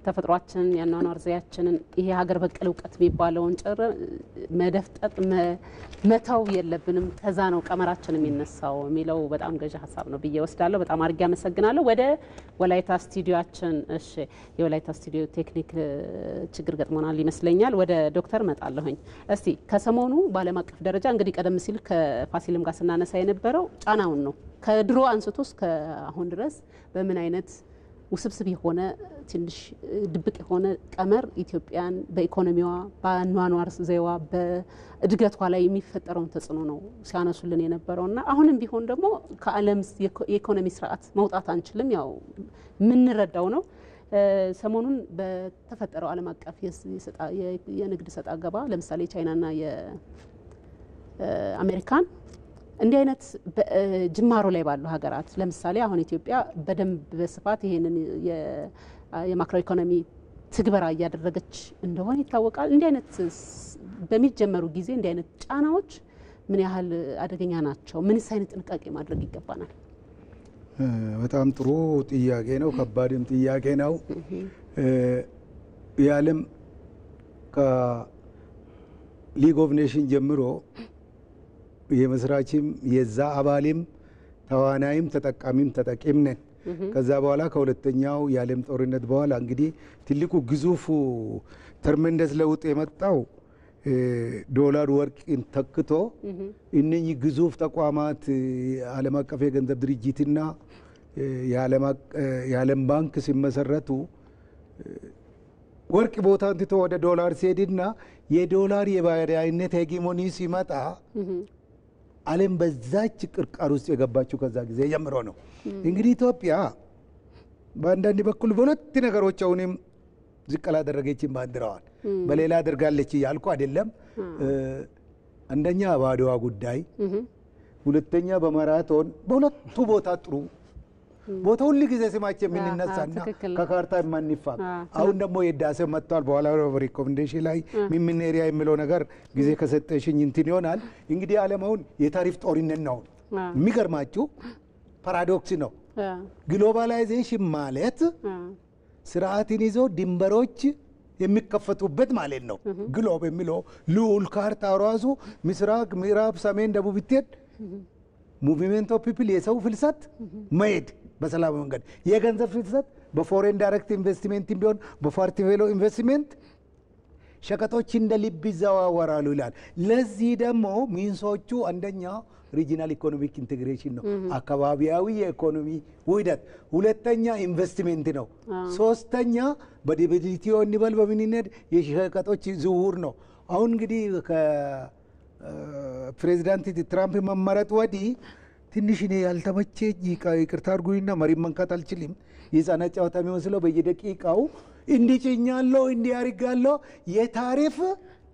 ተፈጥሯችን ያኗኗር ዘያችንን ይሄ ሀገር በቀል እውቀት የሚባለውን ጭር መደፍጠጥ መተው የለብንም። ከዛ ነው ቀመራችን የሚነሳው የሚለው በጣም ገዢ ሀሳብ ነው ብዬ ወስዳለሁ። በጣም አድርጌ አመሰግናለሁ። ወደ ወላይታ ስቱዲዮአችን የወላይታ ስቱዲዮ ቴክኒክ ችግር ገጥሞናል ይመስለኛል። ወደ ዶክተር መጣለሁኝ። እስቲ ከሰሞኑ በዓለም አቀፍ ደረጃ እንግዲህ ቀደም ሲል ከፋሲልም ጋር ስናነሳ የነበረው ጫናውን ነው። ከድሮ አንስቶ እስከ አሁን ድረስ በምን አይነት ውስብስብ የሆነ ትንሽ ድብቅ የሆነ ቀመር ኢትዮጵያን በኢኮኖሚዋ በአኗኗር ዘይዋ በእድገቷ ላይ የሚፈጠረውን ተጽዕኖ ነው ሲያነሱልን የነበረውና አሁንም ቢሆን ደግሞ ከዓለም የኢኮኖሚ ስርዓት መውጣት አንችልም። ያው የምንረዳው ነው። ሰሞኑን በተፈጠረው ዓለም አቀፍ የንግድ ሰጣ ገባ ለምሳሌ ቻይናና የአሜሪካን እንዲህ አይነት ጅማሮ ላይ ባሉ ሀገራት ለምሳሌ አሁን ኢትዮጵያ በደንብ በስፋት ይሄንን የማክሮ ኢኮኖሚ ትግበራ እያደረገች እንደሆነ ይታወቃል። እንዲህ አይነት በሚጀመሩ ጊዜ እንዲህ አይነት ጫናዎች ምን ያህል አደገኛ ናቸው? ምንስ አይነት ጥንቃቄ ማድረግ ይገባናል? በጣም ጥሩ ጥያቄ ነው። ከባድም ጥያቄ ነው። የዓለም ከሊግ ኦፍ ኔሽን ጀምሮ የመስራችም የዛ አባልም ተዋናይም ተጠቃሚም ተጠቂም ነን። ከዛ በኋላ ከሁለተኛው የዓለም ጦርነት በኋላ እንግዲህ ትልቁ ግዙፉ ተርመንደስ ለውጥ የመጣው ዶላር ወርቅን ተክቶ እነኚህ ግዙፍ ተቋማት ዓለም አቀፍ የገንዘብ ድርጅትና የዓለም ባንክ ሲመሰረቱ ወርቅ ቦታን ትቶ ወደ ዶላር ሲሄድና የዶላር የበላይነት ሄጌሞኒ ሲመጣ ዓለም በዛች ቅርቃር ውስጥ የገባችው ከዛ ጊዜ ጀምሮ ነው። እንግዲህ ኢትዮጵያ በአንዳንድ በኩል በሁለት ነገሮች አሁንም ዝቅ አላደረገችም ባንዲራዋን፣ በሌላ አድርጋለች እያልኩ አይደለም። አንደኛ በአድዋ ጉዳይ፣ ሁለተኛ በማራቶን በሁለቱ ቦታ ጥሩ ቦታ ሁሉ ጊዜ ስማቸው የምንነሳና ከካርታ የማንፋቅ አሁን ደግሞ የዳሰ መጥቷል። በኋላ ሪኮሜንዴሽን ላይ ምን ኤሪያ የሚለው ነገር ጊዜ ከሰጠሽኝ እንትን ይሆናል። እንግዲህ ዓለም አሁን የታሪፍ ጦርነት ነው። የሚገርማችሁ ፓራዶክስ ነው። ግሎባላይዜሽን ማለት ስርዓትን ይዞ ድንበሮች የሚከፈቱበት ማለት ነው። ግሎብ የሚለው ልዑል ካርታ ራሱ ምስራቅ፣ ምዕራብ፣ ሰሜን፣ ደቡብ ብትሄድ ሙቭመንት ኦፍ ፒፕል የሰው ፍልሰት መሄድ በሰላም መንገድ የገንዘብ ፍልሰት በፎሬን ዳይሬክት ኢንቨስትመንት ቢሆን በፖርትፎሊዮ ኢንቨስትመንት ሸቀጦች እንደ ልብ ይዘዋወራሉ ይላል። ለዚህ ደግሞ ሚንሶቹ አንደኛ ሪጂናል ኢኮኖሚክ ኢንቴግሬሽን ነው፣ አካባቢያዊ የኢኮኖሚ ውህደት። ሁለተኛ ኢንቨስትመንት ነው። ሶስተኛ በዲቢሊቲዮ እንበል በምንነድ የሸቀጦች ዝውውር ነው። አሁን እንግዲህ ከፕሬዚዳንት ትራምፕ መመረጥ ወዲህ ትንሽ እኔ ያልተመቸኝ ይቅርታ አድርጉኝና መሪ መንካት አልችልም። የህፃናት ጨዋታ የሚመስለው በየደቂቃው እንዲጭኛለሁ እንዲያርጋለሁ የታሪፍ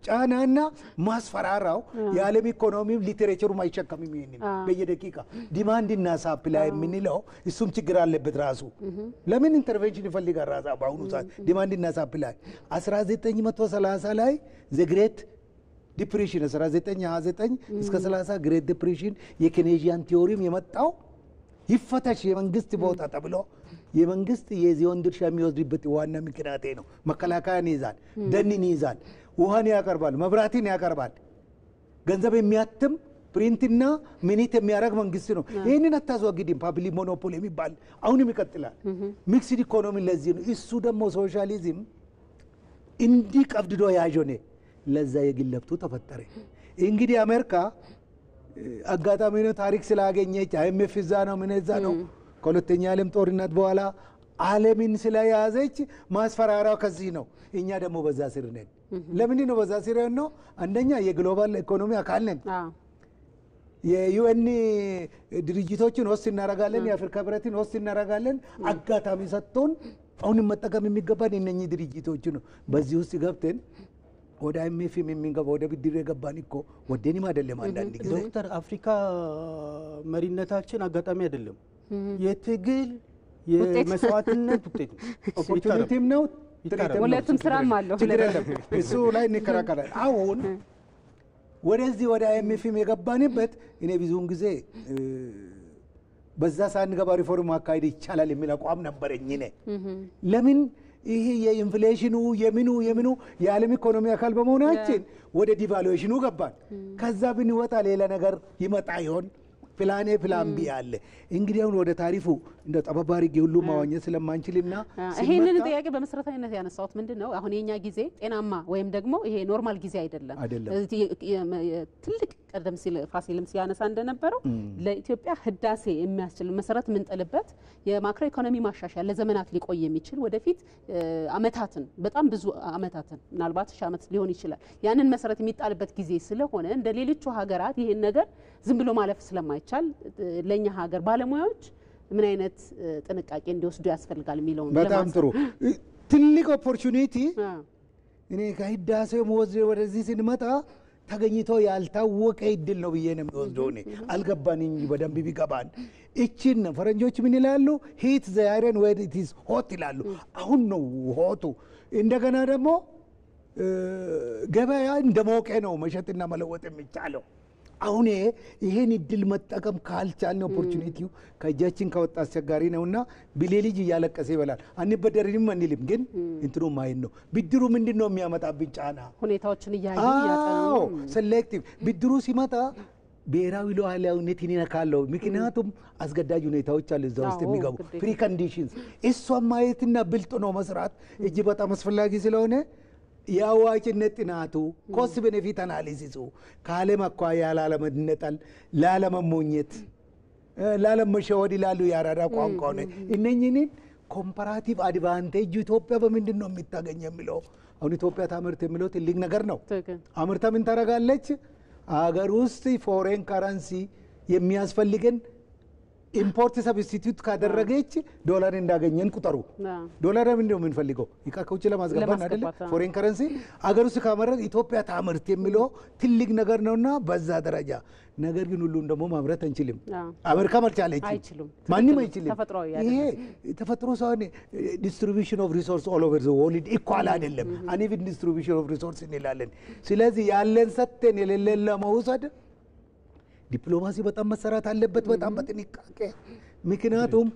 ጫናና ማስፈራራው የዓለም ኢኮኖሚም ሊትሬቸሩም አይሸከምም። ይሄንን በየደቂቃ ዲማንድና ሳፕላይ የምንለው እሱም ችግር አለበት ራሱ። ለምን ኢንተርቬንሽን ይፈልጋል ራሱ በአሁኑ ሰዓት ዲማንድና ሳፕላይ 1930 ላይ ዘግሬት ዲፕሬሽን 1929 እስከ 30 ግሬት ዲፕሬሽን የኬኔዥያን ቲዮሪም የመጣው ይፈተሽ የመንግስት ቦታ ተብሎ የመንግስት የዚዮን ድርሻ የሚወስድበት ዋና ምክንያት ነው። መከላከያን ይዛል፣ ደንን ይዛል፣ ውሃን ያቀርባል፣ መብራትን ያቀርባል። ገንዘብ የሚያትም ፕሪንትና ሚኒት የሚያደርግ መንግስት ነው። ይህንን አታስወግድም። ፓብሊክ ሞኖፖሊ የሚባል አሁንም ይቀጥላል። ሚክስድ ኢኮኖሚ ለዚህ ነው። እሱ ደግሞ ሶሻሊዝም እንዲህ ቀብድዶ ያዦኔ ለዛ የግል ለብቱ ተፈጠረ። እንግዲህ አሜሪካ አጋጣሚ ነው ታሪክ ስላገኘች አይኤምኤፍ እዛ ነው ምን እዛ ነው ከሁለተኛ ዓለም ጦርነት በኋላ ዓለምን ስለያዘች ማስፈራራው ከዚህ ነው። እኛ ደግሞ በዛ ስር ነን። ለምን ነው በዛ ስር ነው? አንደኛ የግሎባል ኢኮኖሚ አካል ነን። የዩኤን ድርጅቶችን ሆስት እናረጋለን፣ የአፍሪካ ህብረትን ሆስት እናረጋለን። አጋጣሚ ሰጥቶን አሁን መጠቀም የሚገባን እነኚህ ድርጅቶች ነው። በዚህ ውስጥ ገብተን ወደ አይኤምኤፍ የሚንገባ ወደ ብድር የገባን እኮ ወደንም አይደለም። አንዳንድ ጊዜ ዶክተር አፍሪካ መሪነታችን አጋጣሚ አይደለም፣ የትግል የመስዋዕትነት ውጤት ነው። ኦፖርቹኒቲም ነው፣ ሁለቱም ስራም አለው። ችግር የለም፣ እሱ ላይ እንከራከራለን። አሁን ወደዚህ ወደ አይኤምኤፍ የገባንበት እኔ ብዙውን ጊዜ በዛ ሳንገባ ሪፎርም አካሄድ ይቻላል የሚል አቋም ነበረኝ። እኔ ለምን ይሄ የኢንፍሌሽኑ የምኑ የዓለም ኢኮኖሚ አካል በመሆናችን ወደ ዲቫሉዌሽኑ ገባን። ከዛ ብንወጣ ሌላ ነገር ይመጣ ይሆን? ፕላን ኤ ፕላን ቢ አለ። እንግዲህ አሁን ወደ ታሪፉ እንደ ጠበብ አድርጌ ሁሉ ማዋኘት ስለማንችልና ይሄንን ጥያቄ በመሰረታዊነት ያነሳሁት ምንድነው አሁን የኛ ጊዜ ጤናማ ወይም ደግሞ ይሄ ኖርማል ጊዜ አይደለም። ትልቅ ቀደም ሲል ፋሲልም ሲያነሳ እንደነበረው ለኢትዮጵያ ህዳሴ የሚያስችል መሰረት ምንጥልበት የማክሮ ኢኮኖሚ ማሻሻያ ለዘመናት ሊቆይ የሚችል ወደፊት አመታትን በጣም ብዙ አመታትን ምናልባት ሺህ አመት ሊሆን ይችላል ያንን መሰረት የሚጣልበት ጊዜ ስለሆነ እንደ ሌሎቹ ሀገራት ይሄን ነገር ዝም ብሎ ማለፍ ስለማይቻል ለኛ ሀገር ባለሙያዎች ምን አይነት ጥንቃቄ እንዲወስዱ ያስፈልጋል የሚለው በጣም ጥሩ ትልቅ ኦፖርቹኒቲ እኔ ከህዳሴው ወደዚህ ስንመጣ ተገኝቶ ያልታወቀ እድል ነው ብዬ ነው የሚወስደው። እኔ አልገባኝ በደንብ ቢገባን እቺን ፈረንጆች ምን ይላሉ? ሂት ዘ አይረን ዌር ኢት ኢዝ ሆት ይላሉ። አሁን ነው ሆቱ። እንደገና ደግሞ ገበያ እንደሞቀ ነው መሸጥና መለወጥ የሚቻለው። አሁን ይሄን እድል መጠቀም ካልቻልን ኦፖርቹኒቲው ከእጃችን ከወጣ አስቸጋሪ ነውና ብሌ ልጅ እያለቀሰ ይበላል። አንበደርንም አንልም፣ ግን እንትኑ ማየት ነው። ብድሩ ምንድነው የሚያመጣብን ጫና? ሁኔታዎችን እያዩ ያጠኑ ሴሌክቲቭ ብድሩ ሲመጣ ብሔራዊ ሉዓላዊነትን ይነካለው። ምክንያቱም አስገዳጅ ሁኔታዎች አሉ እዛ ውስጥ የሚገቡ ፕሪ ኮንዲሽንስ። እሷን ማየትና ብልጥ ነው መስራት እጅግ በጣም አስፈላጊ ስለሆነ የአዋጭነት ጥናቱ ኮስት ቤኔፊት አናሊሲሱ ከዓለም አኳያ ላለመነጠል፣ ላለመሞኘት፣ ላለመሸወድ ይላሉ የአራዳ ቋንቋ ነው። እነኝህን ኮምፓራቲቭ አድቫንቴጅ ኢትዮጵያ በምንድን ነው የሚታገኝ የሚለው አሁን ኢትዮጵያ ታምርት የሚለው ትልቅ ነገር ነው። አምርታ ምን ታደርጋለች? አገር ውስጥ ፎሬን ከረንሲ የሚያስፈልገን ኢምፖርት ሰብስቲቱት ካደረገች ዶላር እንዳገኘን ቁጠሩ። ዶላር ምንድን ነው የምንፈልገው? እቃ ከውጭ ለማስገባት አይደለ? ፎሬን ከረንሲ አገር ውስጥ ካመረት ኢትዮጵያ ታምርት የሚለው ትልቅ ነገር ነውና በዛ ደረጃ። ነገር ግን ሁሉን ደግሞ ማምረት አንችልም። አሜሪካ መርቻለች፣ ማንም አይችልም። ይሄ ተፈጥሮ ሳይሆን ዲስትሪቢዩሽን ኦፍ ሪሶርስ ኦል ኦቨር ዘ ወርልድ ኢኳል አይደለም። አንኢቭን ዲስትሪቢዩሽን ኦፍ ሪሶርስ እንላለን። ስለዚህ ያለን ሰጥተን የሌለን ለመውሰድ ዲፕሎማሲ በጣም መሰራት አለበት፣ በጣም በጥንቃቄ። ምክንያቱም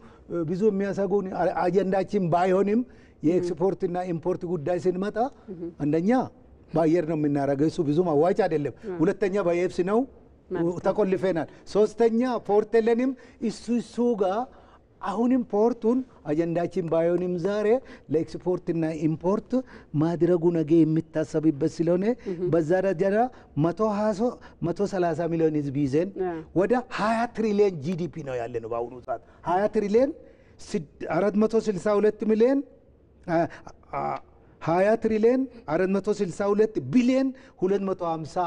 ብዙ የሚያሰጉን አጀንዳችን ባይሆንም የኤክስፖርትና ኢምፖርት ጉዳይ ስንመጣ አንደኛ በአየር ነው የምናደርገው፣ እሱ ብዙም አዋጭ አይደለም። ሁለተኛ በየብስ ነው ተቆልፈናል። ሶስተኛ ፖርት የለንም። እሱ ጋር አሁንም ፖርቱን አጀንዳችን ባይሆንም ዛሬ ለኤክስፖርትና ኢምፖርት ማድረጉ ነገ የሚታሰብበት ስለሆነ በዛ ደረጃ 130 ሚሊዮን ህዝብ ይዘን ወደ 20 ትሪሊዮን ጂዲፒ ነው ያለ ነው በአሁኑ ሰዓት። 20 ትሪሊዮን 462 ሚሊዮን 20 ትሪሊዮን 462 ቢሊዮን 250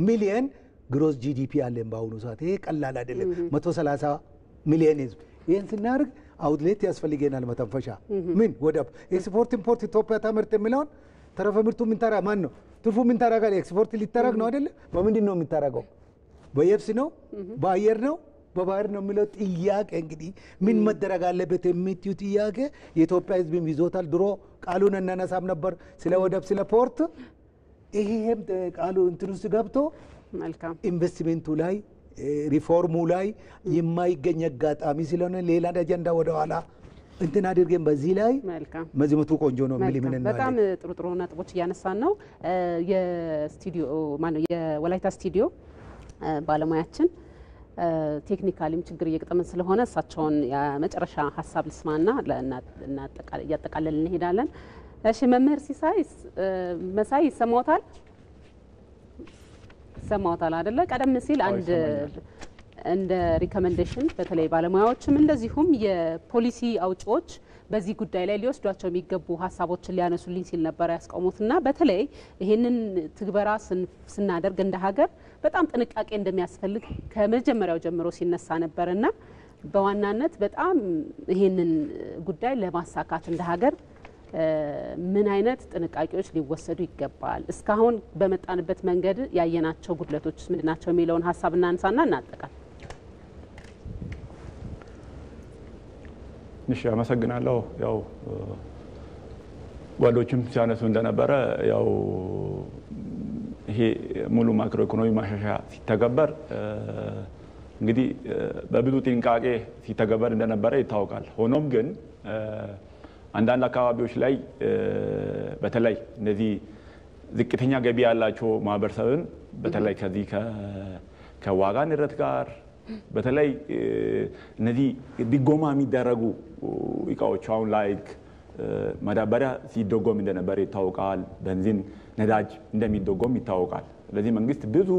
ሚሊዮን ግሮስ ጂዲፒ አለን በአሁኑ ሰዓት። ይሄ ቀላል አይደለም። 130 ሚሊዮን ህዝብ ይህን ስናደርግ አውትሌት ያስፈልገናል፣ መተንፈሻ። ምን ወደብ ኤክስፖርት ኢምፖርት ኢትዮጵያ ታምርት የሚለውን ተረፈ ምርቱ ምን ታራ ማን ነው ትርፉ ምን ታረጋል? ኤክስፖርት ሊታረግ ነው አይደለ? በምንድን ነው የሚታረገው? በየብስ ነው? በአየር ነው? በባህር ነው የሚለው ጥያቄ እንግዲህ ምን መደረግ አለበት የሚትዩ ጥያቄ የኢትዮጵያ ህዝብም ይዞታል። ድሮ ቃሉን እናነሳም ነበር ስለ ወደብ ስለ ፖርት። ይሄም ቃሉ እንትን ውስጥ ገብቶ መልካም ኢንቨስትመንቱ ላይ ሪፎርሙ ላይ የማይገኝ አጋጣሚ ስለሆነ ሌላ አጀንዳ ወደ ኋላ እንትን አድርገን በዚህ ላይ መዝመቱ ቆንጆ ነው የሚል ምን ነው። በጣም ጥሩ ጥሩ ነጥቦች እያነሳን ነው። የስቱዲዮ ማነው የወላይታ ስቱዲዮ ባለሙያችን ቴክኒካሊም ችግር እየገጠመን ስለሆነ እሳቸውን የመጨረሻ ሀሳብ ልስማና እያጠቃለልን እንሄዳለን። እሺ መምህር ሲሳይስ መሳይ ይሰማዎታል? ሰማውታል አይደለ? ቀደም ሲል አንድ እንደ ሪኮመንዴሽን በተለይ ባለሙያዎችም እንደዚሁም የፖሊሲ አውጪዎች በዚህ ጉዳይ ላይ ሊወስዷቸው የሚገቡ ሀሳቦችን ሊያነሱልኝ ሲል ነበር ያስቆሙትና በተለይ ይሄንን ትግበራ ስናደርግ እንደ ሀገር በጣም ጥንቃቄ እንደሚያስፈልግ ከመጀመሪያው ጀምሮ ሲነሳ ነበርና በዋናነት በጣም ይሄንን ጉዳይ ለማሳካት እንደ ሀገር ምን አይነት ጥንቃቄዎች ሊወሰዱ ይገባል? እስካሁን በመጣንበት መንገድ ያየናቸው ጉድለቶች ምንድናቸው የሚለውን ሀሳብ እናንሳና እናጠቃል። እሺ አመሰግናለሁ። ያው ጓዶችም ሲያነሱ እንደነበረ ያው ይሄ ሙሉ ማክሮ ኢኮኖሚ ማሻሻያ ሲተገበር እንግዲህ በብዙ ጥንቃቄ ሲተገበር እንደነበረ ይታወቃል። ሆኖም ግን አንዳንድ አካባቢዎች ላይ በተለይ እነዚህ ዝቅተኛ ገቢ ያላቸው ማህበረሰብን በተለይ ከዚህ ከዋጋ ንረት ጋር በተለይ እነዚህ ድጎማ የሚደረጉ እቃዎች አሁን ላይክ ማዳበሪያ ሲደጎም እንደነበረ ይታወቃል። ቤንዚን፣ ነዳጅ እንደሚደጎም ይታወቃል። ስለዚህ መንግስት ብዙ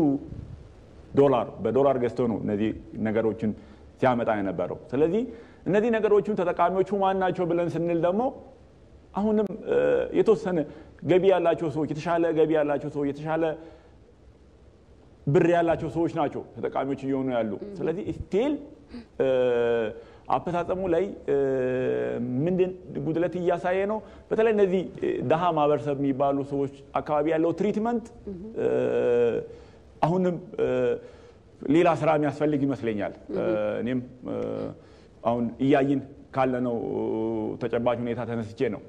በዶላር ገዝቶ ነው እነዚህ ነገሮችን ሲያመጣ የነበረው። ስለዚህ እነዚህ ነገሮችን ተጠቃሚዎቹ ማን ናቸው ብለን ስንል ደግሞ አሁንም የተወሰነ ገቢ ያላቸው ሰዎች፣ የተሻለ ገቢ ያላቸው ሰዎች፣ የተሻለ ብር ያላቸው ሰዎች ናቸው ተጠቃሚዎች እየሆኑ ያሉ። ስለዚህ ስቲል አፈጻጸሙ ላይ ምንድን ጉድለት እያሳየ ነው? በተለይ እነዚህ ደሃ ማህበረሰብ የሚባሉ ሰዎች አካባቢ ያለው ትሪትመንት አሁንም ሌላ ስራ የሚያስፈልግ ይመስለኛል። እኔም አሁን እያይን ካለነው ተጨባጭ ሁኔታ ተነስቼ ነው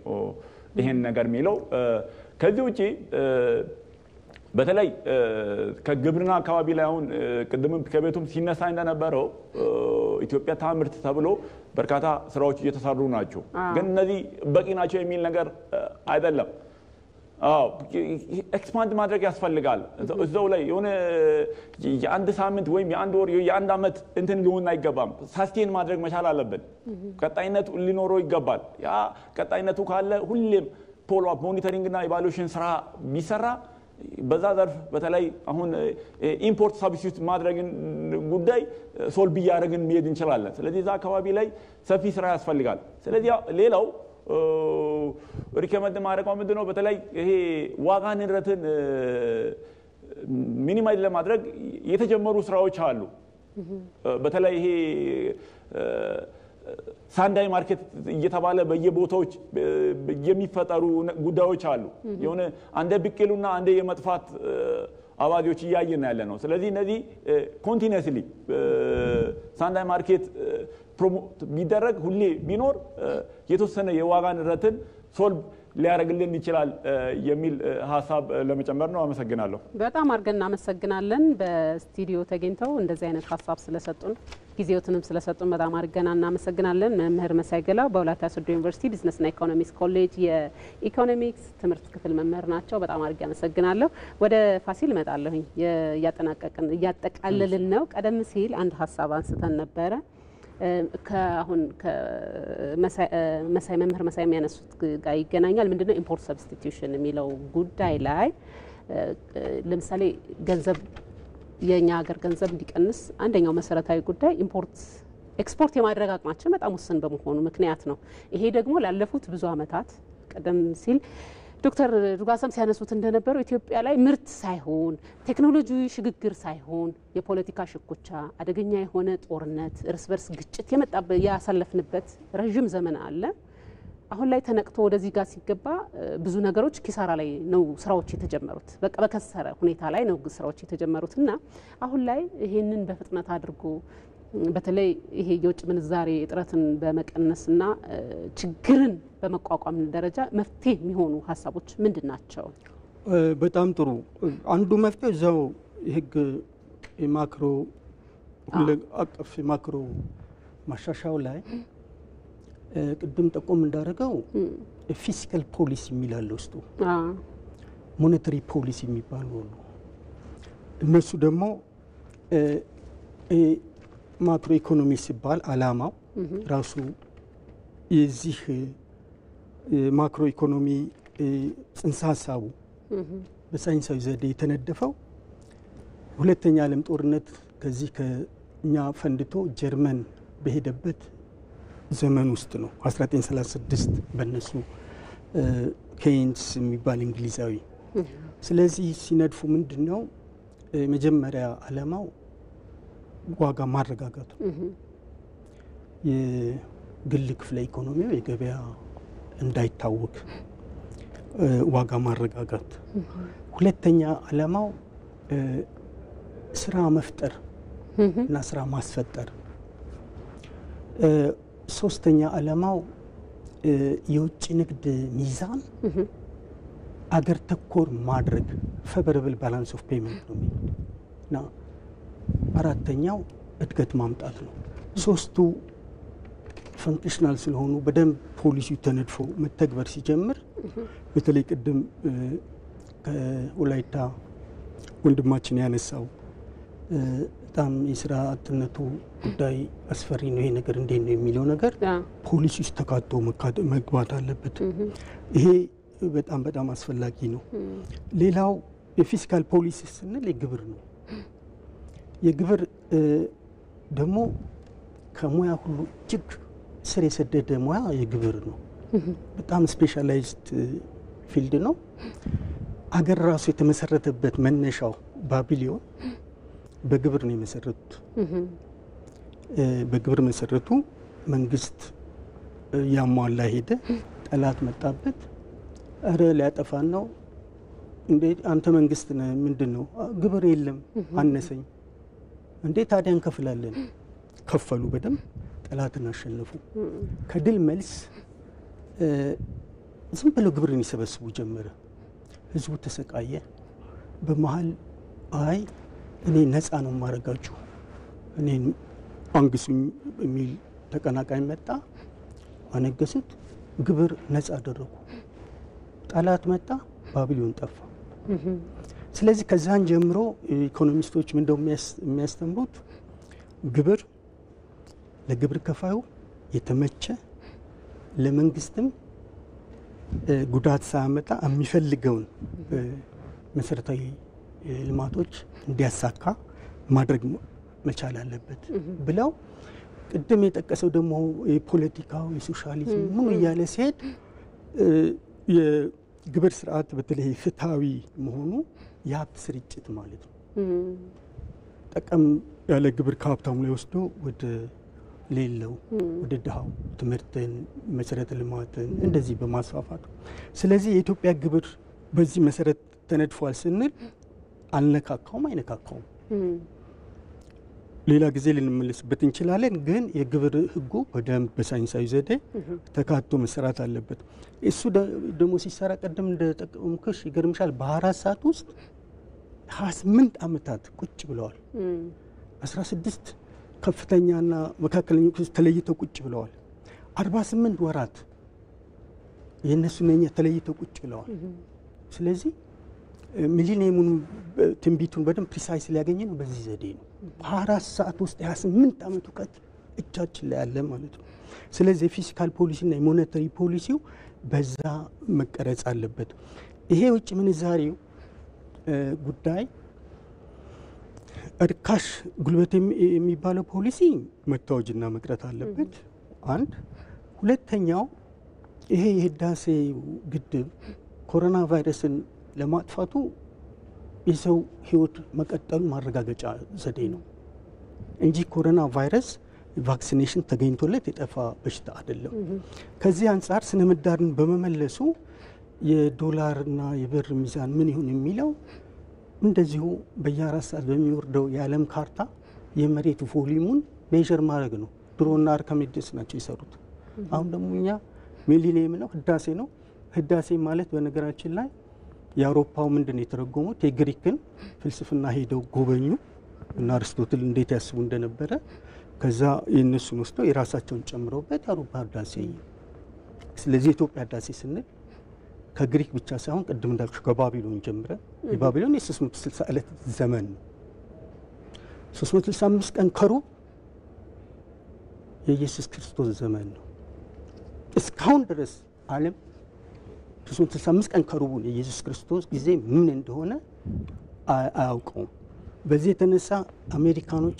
ይሄን ነገር የሚለው። ከዚህ ውጪ በተለይ ከግብርና አካባቢ ላይ አሁን ቅድምም ከቤቱም ሲነሳ እንደነበረው ኢትዮጵያ ታምርት ተብሎ በርካታ ስራዎች እየተሰሩ ናቸው። ግን እነዚህ በቂ ናቸው የሚል ነገር አይደለም። ኤክስፓንድ ማድረግ ያስፈልጋል። እዛው ላይ የሆነ የአንድ ሳምንት ወይም የአንድ ወር የአንድ አመት እንትን ሊሆን አይገባም። ሳስቴን ማድረግ መቻል አለብን። ቀጣይነት ሊኖረው ይገባል። ያ ቀጣይነቱ ካለ ሁሌም ፖሎ አፕ ሞኒተሪንግ እና ኢቫሉዌሽን ስራ ቢሰራ በዛ ዘርፍ በተለይ አሁን ኢምፖርት ሳብስቲቱት ማድረግን ጉዳይ ሶልቭ እያደረግን መሄድ እንችላለን። ስለዚህ እዛ አካባቢ ላይ ሰፊ ስራ ያስፈልጋል። ስለዚህ ሌላው ሪከመንድ ማድረግ ምንድነው በተለይ ይሄ ዋጋ ንረትን ሚኒማይዝ ለማድረግ የተጀመሩ ስራዎች አሉ። በተለይ ይሄ ሳንዳይ ማርኬት እየተባለ በየቦታዎች የሚፈጠሩ ጉዳዮች አሉ። የሆነ አንደ ብቅሉና አንደ የመጥፋት አባጆች እያየን ያለ ነው። ስለዚህ እነዚህ ኮንቲኒየስሊ ሳንዳይ ማርኬት ፕሮሞት ቢደረግ ሁሌ ቢኖር የተወሰነ የዋጋ ንረትን ሶልቭ ሊያደርግልን ይችላል የሚል ሀሳብ ለመጨመር ነው። አመሰግናለሁ። በጣም አድርገን እናመሰግናለን። በስቱዲዮ ተገኝተው እንደዚህ አይነት ሀሳብ ስለሰጡን ጊዜዎትንም ስለሰጡን በጣም አድርገን እናመሰግናለን። መምህር መሳይ ገላው በወላይታ ሶዶ ዩኒቨርሲቲ ቢዝነስና ኢኮኖሚክስ ኮሌጅ የኢኮኖሚክስ ትምህርት ክፍል መምህር ናቸው። በጣም አድርጌ አመሰግናለሁ። ወደ ፋሲል እመጣለሁኝ። እያጠቃለልን ነው። ቀደም ሲል አንድ ሀሳብ አንስተን ነበረ። ከአሁን መምህር መሳይ የሚያነሱት ጋር ይገናኛል። ምንድነው ኢምፖርት ሰብስቲቲዩሽን የሚለው ጉዳይ ላይ ለምሳሌ ገንዘብ የኛ ሀገር ገንዘብ እንዲቀንስ አንደኛው መሰረታዊ ጉዳይ ኤክስፖርት የማድረግ አቅማችን በጣም ውስን በመሆኑ ምክንያት ነው። ይሄ ደግሞ ላለፉት ብዙ አመታት ቀደም ሲል ዶክተር ዱጋሳም ሲያነሱት እንደነበረው ኢትዮጵያ ላይ ምርት ሳይሆን ቴክኖሎጂ ሽግግር ሳይሆን የፖለቲካ ሽኩቻ፣ አደገኛ የሆነ ጦርነት፣ እርስ በርስ ግጭት ያሳለፍንበት ረጅም ዘመን አለ። አሁን ላይ ተነቅቶ ወደዚህ ጋር ሲገባ ብዙ ነገሮች ኪሳራ ላይ ነው ስራዎች የተጀመሩት። በቃ በከሰረ ሁኔታ ላይ ነው ስራዎች የተጀመሩትና አሁን ላይ ይሄንን በፍጥነት አድርጎ በተለይ ይሄ የውጭ ምንዛሬ እጥረትን በመቀነስና ችግርን በመቋቋም ደረጃ መፍትሄ የሚሆኑ ሀሳቦች ምንድን ናቸው? በጣም ጥሩ። አንዱ መፍትሄ እዛው የህግ የማክሮ ሁሉ አቀፍ የማክሮ ማሻሻያው ላይ ቅድም ጠቆም እንዳደረገው ፊስካል ፖሊሲ የሚላል ውስጡ ሞኔታሪ ፖሊሲ የሚባሉ አሉ። እነሱ ደግሞ ማክሮ ኢኮኖሚ ሲባል አላማው ራሱ የዚህ ማክሮ ኢኮኖሚ ጽንሰ ሀሳቡ በሳይንሳዊ ዘዴ የተነደፈው ሁለተኛ ዓለም ጦርነት ከዚህ ከኛ ፈንድቶ ጀርመን በሄደበት ዘመን ውስጥ ነው። 1936 በእነሱ ኬይንስ የሚባል እንግሊዛዊ። ስለዚህ ሲነድፉ ምንድነው መጀመሪያ አላማው ዋጋ ማረጋጋቱ፣ የግል ክፍለ ኢኮኖሚው የገበያ እንዳይታወክ ዋጋ ማረጋጋት። ሁለተኛ አላማው ስራ መፍጠር እና ስራ ማስፈጠር። ሶስተኛ አላማው የውጭ ንግድ ሚዛን አገር ተኮር ማድረግ ፌቨራብል ባላንስ ኦፍ ፔመንት ነው እና አራተኛው እድገት ማምጣት ነው። ሶስቱ ፈንክሽናል ስለሆኑ በደንብ ፖሊሲው ተነድፎ መተግበር ሲጀምር በተለይ ቅድም ከወላይታ ወንድማችን ያነሳው በጣም የስራ አጥነቱ ጉዳይ አስፈሪ ነው፣ ይሄ ነገር እንዴት ነው የሚለው ነገር ፖሊሲ ውስጥ ተካቶ መግባት አለበት። ይሄ በጣም በጣም አስፈላጊ ነው። ሌላው የፊስካል ፖሊሲ ስንል የግብር ነው። የግብር ደግሞ ከሙያ ሁሉ እጅግ ስር የሰደደ ሙያ የግብር ነው። በጣም ስፔሻላይዝድ ፊልድ ነው። አገር ራሱ የተመሰረተበት መነሻው ባቢሊዮን በግብር ነው የመሰረቱት። በግብር መሰረቱ። መንግስት ያሟላ ሄደ፣ ጠላት መጣበት፣ እረ ሊያጠፋን ነው እንዴ አንተ መንግስት ነህ ምንድነው? ግብር የለም አነሰኝ እንዴ ታዲያ እንከፍላለን። ከፈሉ፣ በደም ጠላትን አሸነፉ። ከድል መልስ ዝም ብለው ግብርን ይሰበስቡ ጀመረ። ህዝቡ ተሰቃየ። በመሀል አይ እኔ ነፃ ነው ማረጋችሁ እኔን አንግሱኝ የሚል ተቀናቃኝ መጣ። አነገሱት። ግብር ነፃ አደረጉ። ጠላት መጣ፣ ባቢሎን ጠፋ። ስለዚህ ከዛን ጀምሮ ኢኮኖሚስቶች ምን እንደሚያስተምሩት ግብር ለግብር ከፋዩ የተመቸ ለመንግስትም ጉዳት ሳያመጣ የሚፈልገውን መሰረታዊ ልማቶች እንዲያሳካ ማድረግ መቻል አለበት ብለው ቅድም የጠቀሰው ደግሞ የፖለቲካው የሶሻሊዝም ምን እያለ ሲሄድ የግብር ስርዓት በተለይ ፍትሃዊ መሆኑ የሀብት ስርጭት ማለት ነው። ጠቀም ያለ ግብር ከሀብታሙ ላይ ወስዶ ወደ ሌለው ወደ ድሃው ትምህርትን፣ መሰረተ ልማትን እንደዚህ በማስፋፋት ስለዚህ የኢትዮጵያ ግብር በዚህ መሰረት ተነድፏል ስንል አልነካካውም አይነካካውም። ሌላ ጊዜ ልንመለስበት እንችላለን። ግን የግብር ህጉ በደንብ በሳይንሳዊ ዘዴ ተካቶ መሰራት አለበት። እሱ ደግሞ ሲሰራ ቀደም እንደጠቀምኩሽ ይገርምሻል በ4 ሰዓት ውስጥ 28 ዓመታት ቁጭ ብለዋል። 16 ከፍተኛና መካከለኛ ክስ ተለይተው ቁጭ ብለዋል። 48 ወራት የነሱ ነኛ ተለይተው ቁጭ ብለዋል። ስለዚህ ሚሊኒየሙን ትንቢቱን በደንብ ፕሪሳይስ ሊያገኝ ነው በዚህ ዘዴ ነው። በ4 ሰዓት ውስጥ 28 ዓመት እውቀት እጃችን ላይ ያለ ማለት ነው። ስለዚህ የፊስካል ፖሊሲና የሞኔታሪ ፖሊሲው በዛ መቀረጽ አለበት። ይሄ ውጭ ምንዛሬው ጉዳይ እርካሽ ጉልበት የሚባለው ፖሊሲ መታወጅና መቅረት አለበት። አንድ ሁለተኛው ይሄ የህዳሴ ግድብ ኮሮና ቫይረስን ለማጥፋቱ የሰው ህይወት መቀጠሉ ማረጋገጫ ዘዴ ነው እንጂ ኮሮና ቫይረስ ቫክሲኔሽን ተገኝቶለት የጠፋ በሽታ አይደለም። ከዚህ አንፃር ስነ ምህዳርን በመመለሱ የዶላርና የብር ሚዛን ምን ይሁን የሚለው እንደዚሁ በየ4 ሰዓት በሚወርደው የዓለም ካርታ የመሬት ቮሊዩሙን ሜዥር ማድረግ ነው። ድሮና አርካሜዲስ ናቸው የሰሩት። አሁን ደግሞ እኛ ሚሊኒየም ነው ህዳሴ ነው። ህዳሴ ማለት በነገራችን ላይ የአውሮፓው ምንድነው የተረጎሙት የግሪክን ፍልስፍና ሄደው ጎበኙ እና አርስቶትል እንዴት ያስቡ እንደነበረ ከዛ የነሱን ወስደው የራሳቸውን ጨምረውበት የአውሮፓ ህዳሴ። ስለዚህ የኢትዮጵያ ህዳሴ ስንል ከግሪክ ብቻ ሳይሆን ቅድም እንዳልኩ ከባቢሎን ጀምረ የባቢሎን የ360 ዕለት ዘመን ነው። 365 ቀን ከሩብ የኢየሱስ ክርስቶስ ዘመን ነው። እስካሁን ድረስ ዓለም 365 ቀን ከሩቡን የኢየሱስ ክርስቶስ ጊዜ ምን እንደሆነ አያውቀውም። በዚህ የተነሳ አሜሪካኖች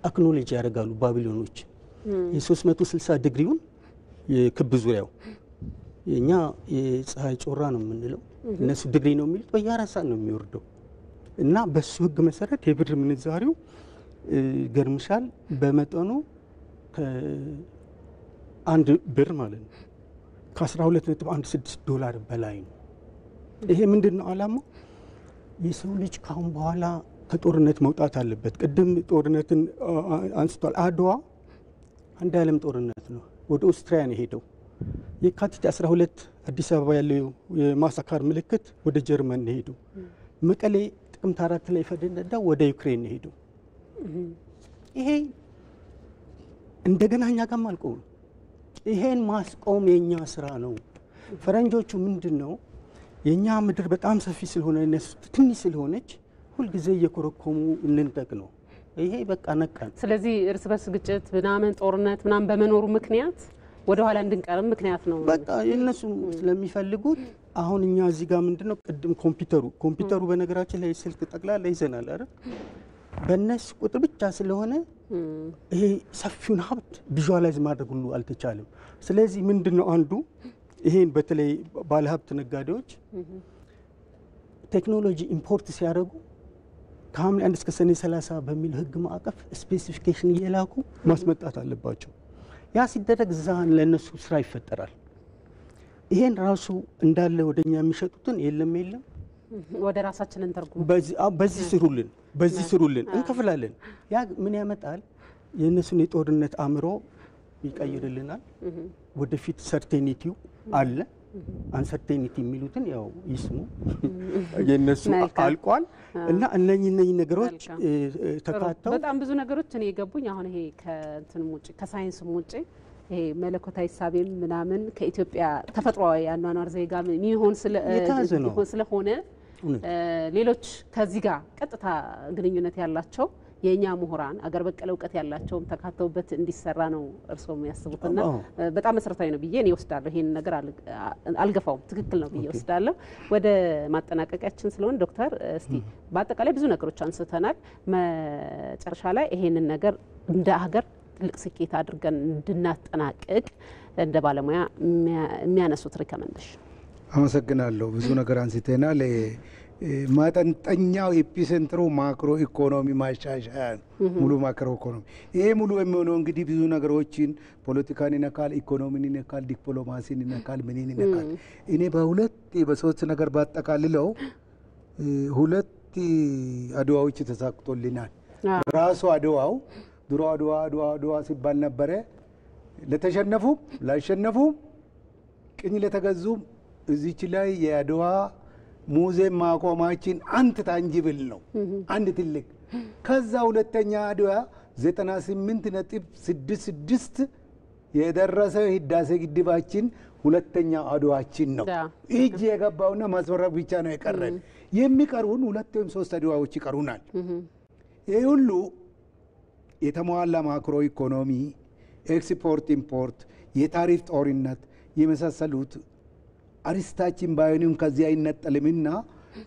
አክኖሎጂ ያደርጋሉ ባቢሎኖች የ360 ዲግሪውን የክብ ዙሪያው የኛ የፀሐይ ጮራ ነው የምንለው እነሱ ዲግሪ ነው የሚሉት በየ4 ሰዓት ነው የሚወርደው እና በሱ ህግ መሰረት የብር ምንዛሬው ገርምሻል በመጠኑ ከ1 ብር ማለት ነው ከ12.16 ዶላር በላይ ነው። ይሄ ምንድነው ዓላማው? የሰው ልጅ ካሁን በኋላ ከጦርነት መውጣት አለበት። ቅድም ጦርነትን አንስቷል። አድዋ አንድ ዓለም ጦርነት ነው። ወደ ኦስትሪያ ነው ሄደው የካቲት 12 አዲስ አበባ ያለው የማሳካር ምልክት ወደ ጀርመን ነው ሄደው መቀሌ ጥቅምት 4 ላይ ፈነዳ ወደ ዩክሬን ነው ሄደው ይሄ እንደገና እኛ ጋር ማልቆም ይሄን ማስቆም የኛ ስራ ነው። ፈረንጆቹ ምንድነው የኛ ምድር በጣም ሰፊ ስለሆነ እነሱ ትንሽ ስለሆነች ሁሉ ጊዜ እየኮረኮሙ እንንጠቅ ነው። ይሄ በቃ ነቃን። ስለዚህ እርስ በርስ ግጭት ምናምን ጦርነት ምናምን በመኖሩ ምክንያት ወደ ኋላ እንድንቀርም ምክንያት ነው። በቃ እነሱ ስለሚፈልጉት አሁን እኛ እዚህ ጋር ምንድነው ቅድም ኮምፒውተሩ በነገራችን ላይ ስልክ ጠቅላላ ይዘናል አይደል? በእነሱ ቁጥር ብቻ ስለሆነ ይሄ ሰፊውን ሀብት ቪዥዋላይዝ ማድረግ ሁሉ አልተቻለም። ስለዚህ ምንድነው አንዱ ይሄን በተለይ ባለ ሀብት ነጋዴዎች ቴክኖሎጂ ኢምፖርት ሲያደርጉ ከሐምሌ 1 እስከ ሰኔ 30 በሚል ህግ ማዕቀፍ ስፔሲፊኬሽን እየላኩ ማስመጣት አለባቸው። ያ ሲደረግ ዛን ለነሱ ስራ ይፈጠራል። ይሄን ራሱ እንዳለ ወደኛ የሚሸጡትን የለም ወደ ራሳችን እንተርጉም በዚህ ስሩልን እንከፍላለን። ያ ምን ያመጣል? የነሱን የጦርነት አምሮ ይቀይርልናል። ወደፊት ሰርቴኒቲው አለ አንሰርቴኒቲ የሚሉትን ያው ይስሙ የነሱ አልቋል እና እነኚህ ነገሮች ተካተው በጣም ብዙ ነገሮች እኔ የገቡኝ አሁን ይሄ ከእንትን ውጪ ከሳይንስም ውጪ ይሄ መለኮታዊ ሳቤም ምናምን ከኢትዮጵያ ተፈጥሯዊ አኗኗር ዘይጋ የሚሆን ስለሆነ ሌሎች ከዚህ ጋር ቀጥታ ግንኙነት ያላቸው የኛ ምሁራን አገር በቀል እውቀት ያላቸውም ተካተውበት እንዲሰራ ነው እርሶም ያስቡትና በጣም መሰረታዊ ነው ብዬ እኔ ወስዳለሁ። ይሄን ነገር አልገፋውም፣ ትክክል ነው ብዬ ወስዳለሁ። ወደ ማጠናቀቂያችን ስለሆነ ዶክተር እስቲ በአጠቃላይ ብዙ ነገሮች አንስተናል። መጨረሻ ላይ ይሄንን ነገር እንደ ሀገር ትልቅ ስኬት አድርገን እንድናጠናቅቅ እንደ ባለሙያ የሚያነሱት ሪኮመንዴሽን። አመሰግናለሁ። ብዙ ነገር አንስተናል። ማጠንጠኛው ኤፒሴንትሩ ማክሮ ኢኮኖሚ ማሻሻያ ሙሉ ማክሮ ኢኮኖሚ ይሄ ሙሉ የሚሆነው እንግዲህ ብዙ ነገሮችን ፖለቲካን ይነካል፣ ኢኮኖሚን ይነካል፣ ዲፕሎማሲን ይነካል፣ ምንን ይነካል። እኔ በሁለት በሶስት ነገር ባጠቃልለው ሁለት አድዋዎች ተሳክቶልናል። ራሱ አድዋው ድሮ አድዋ ሲባል ነበረ ለተሸነፉ ላሸነፉ ቅኝ ለተገዙ እዚች ላይ የአድዋ ሙዚየም ማቆማችን አንድ ታንጂብል ነው፣ አንድ ትልቅ። ከዛ ሁለተኛ አድዋ 98.66 የደረሰ ህዳሴ ግድባችን ሁለተኛ አድዋችን ነው። እጅ የገባውና ማስወረቅ ብቻ ነው የቀረን። የሚቀሩን ሁለት ወይም ሶስት አድዋዎች ይቀሩናል። ይሄ ሁሉ የተሟላ ማክሮ ኢኮኖሚ፣ ኤክስፖርት ኢምፖርት፣ የታሪፍ ጦርነት የመሳሰሉት አሪስታችን ባይሆንም ከዚህ አይነጠልምና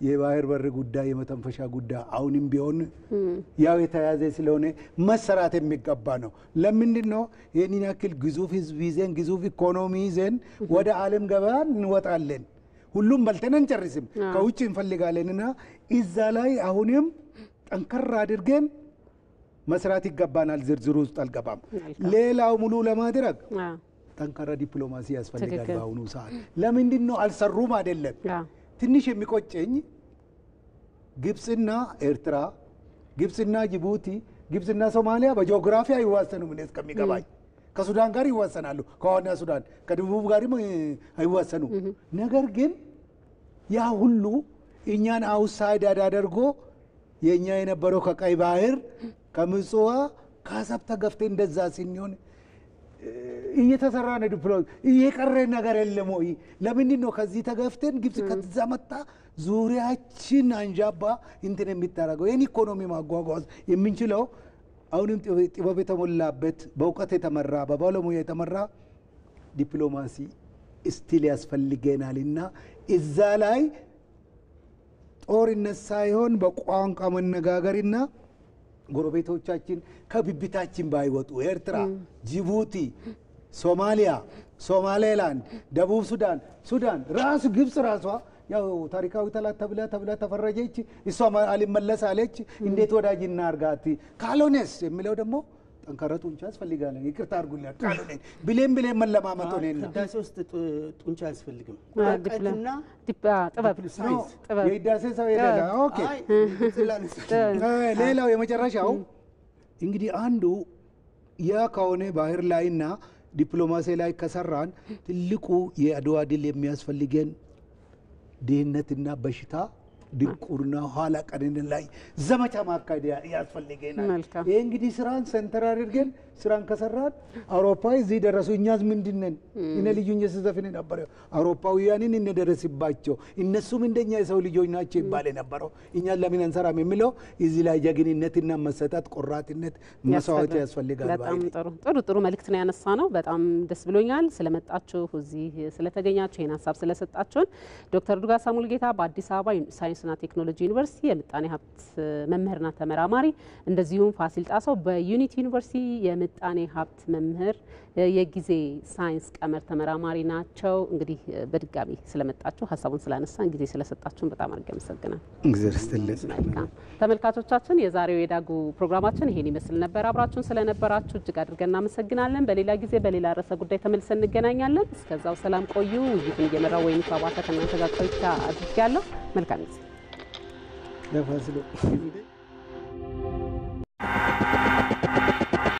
የባህር በር ጉዳይ የመተንፈሻ ጉዳይ አሁንም ቢሆን ያው የተያዘ ስለሆነ መሰራት የሚገባ ነው። ለምንድን ነው ይህንን ያክል ግዙፍ ህዝብ ይዘን ግዙፍ ኢኮኖሚ ይዘን ወደ ዓለም ገበያ እንወጣለን? ሁሉም በልተን አንጨርስም፣ ከውጭ እንፈልጋለንና እዛ ላይ አሁንም ጠንከር አድርገን መስራት ይገባናል። ዝርዝሩ ውስጥ አልገባም። ሌላው ሙሉ ለማድረግ ጠንካራ ዲፕሎማሲ ያስፈልጋል። በአሁኑ ሰዓት ለምንድን ነው አልሰሩም? አይደለም ትንሽ የሚቆጨኝ ግብጽና ኤርትራ፣ ግብጽና ጅቡቲ፣ ግብጽና ሶማሊያ በጂኦግራፊ አይዋሰኑም። እኔ እስከሚገባኝ ከሱዳን ጋር ይዋሰናሉ፣ ከዋና ሱዳን ከደቡብ ጋርም አይዋሰኑ። ነገር ግን ያ ሁሉ እኛን አውትሳይድ አድርጎ የኛ የነበረው ከቀይ ባህር ከምጽዋ ከአሰብ ተገፍተ እንደዛ ሲሆን እየተሰራ ነው። ዲፕሎማሲ እየቀረ ነገር የለም ወይ? ለምንድን ነው ከዚህ ተገፍተን ግብጽ ከዛ መጣ ዙሪያችን አንጃባ እንትን የሚታረገው? የኔ ኢኮኖሚ ማጓጓዝ የምንችለው አሁንም ጥበብ የተሞላበት በእውቀት የተመራ በባለሙያ የተመራ ዲፕሎማሲ ስቲል ያስፈልገናልና እዛ ላይ ጦርነት ሳይሆን በቋንቋ መነጋገርና ጎረቤቶቻችን ከብብታችን ባይወጡ ኤርትራ፣ ጅቡቲ፣ ሶማሊያ፣ ሶማሌላንድ፣ ደቡብ ሱዳን ራሱ ግብጽ ራሷ ያው ታሪካዊ ጠላት ተብላ ተፈረጀች። እሷ አልመለስ አለች። እንዴት ወዳጅ እናርጋት? ካልሆነስ የሚለው ደግሞ ጠንካራ ጡንቻ ያስፈልጋል። ይቅርታ አድርጉልኝ ካልሆነ ብሌን መለማመጥ ሆነና ህዳሴ ውስጥ ጡንቻ ያስፈልግም። እውቀትና ጥበብ የህዳሴ ሰው የሌላ ኦኬ። ሌላው የመጨረሻው እንግዲህ አንዱ ያ ከሆነ ባህር ላይና ዲፕሎማሲ ላይ ከሰራን ትልቁ የአድዋ ድል የሚያስፈልገን ድህነትና በሽታ ድንቁርና ኋላ ቀርነት ላይ ዘመቻ ማካሄድ ያስፈልገናል። ይሄ እንግዲህ ስራን ሰንተር አድርገን ስራን ከሰራን አውሮፓ እዚህ ደረሱ። እኛስ ምንድነን? እነ ልዩኝ ዘፈነ ነበር አውሮፓውያንን እንደረስባቸው እነሱም እንደኛ የሰው ልጆች ናቸው ይባል ነበረው። እኛ ለምን አንሰራም የሚለው እዚህ ላይ ጀግንነትና መሰጠት ቆራጥነት መስዋዕት ያስፈልጋል። በጣም ጥሩ መልእክት ነው ያነሳ ነው። በጣም ደስ ብሎኛል ስለመጣችሁ እዚህ ስለተገኛችሁ ይሄን ሐሳብ ስለሰጣችሁን። ዶክተር ዱጋሳ ሙሉጌታ በአዲስ አበባ ሳይንስና ቴክኖሎጂ ዩኒቨርሲቲ የምጣኔ ሀብት መምህርና ተመራማሪ፣ እንደዚሁም ፋሲል ጣሰው በዩኒቲ ዩኒቨርሲቲ የምጣኔ ሀብት መምህር የጊዜ ሳይንስ ቀመር ተመራማሪ ናቸው። እንግዲህ በድጋሚ ስለመጣችሁ ሀሳቡን ስላነሳን ጊዜ ስለሰጣችሁን በጣም አድርጌ አመሰግናለሁ። እግዚአብሔር ይስጥልኝ። መልካም ተመልካቾቻችን፣ የዛሬው የዳጉ ፕሮግራማችን ይሄን ይመስል ነበር። አብራችሁን ስለነበራችሁ እጅግ አድርገን እናመሰግናለን። በሌላ ጊዜ በሌላ ርዕሰ ጉዳይ ተመልሰን እንገናኛለን። እስከዛው ሰላም ቆዩ። ውይይቱን እየመራው ወይም ተባታ ከእናንተ ጋር ቆይታ አድርጌያለሁ። መልካም ጊዜ።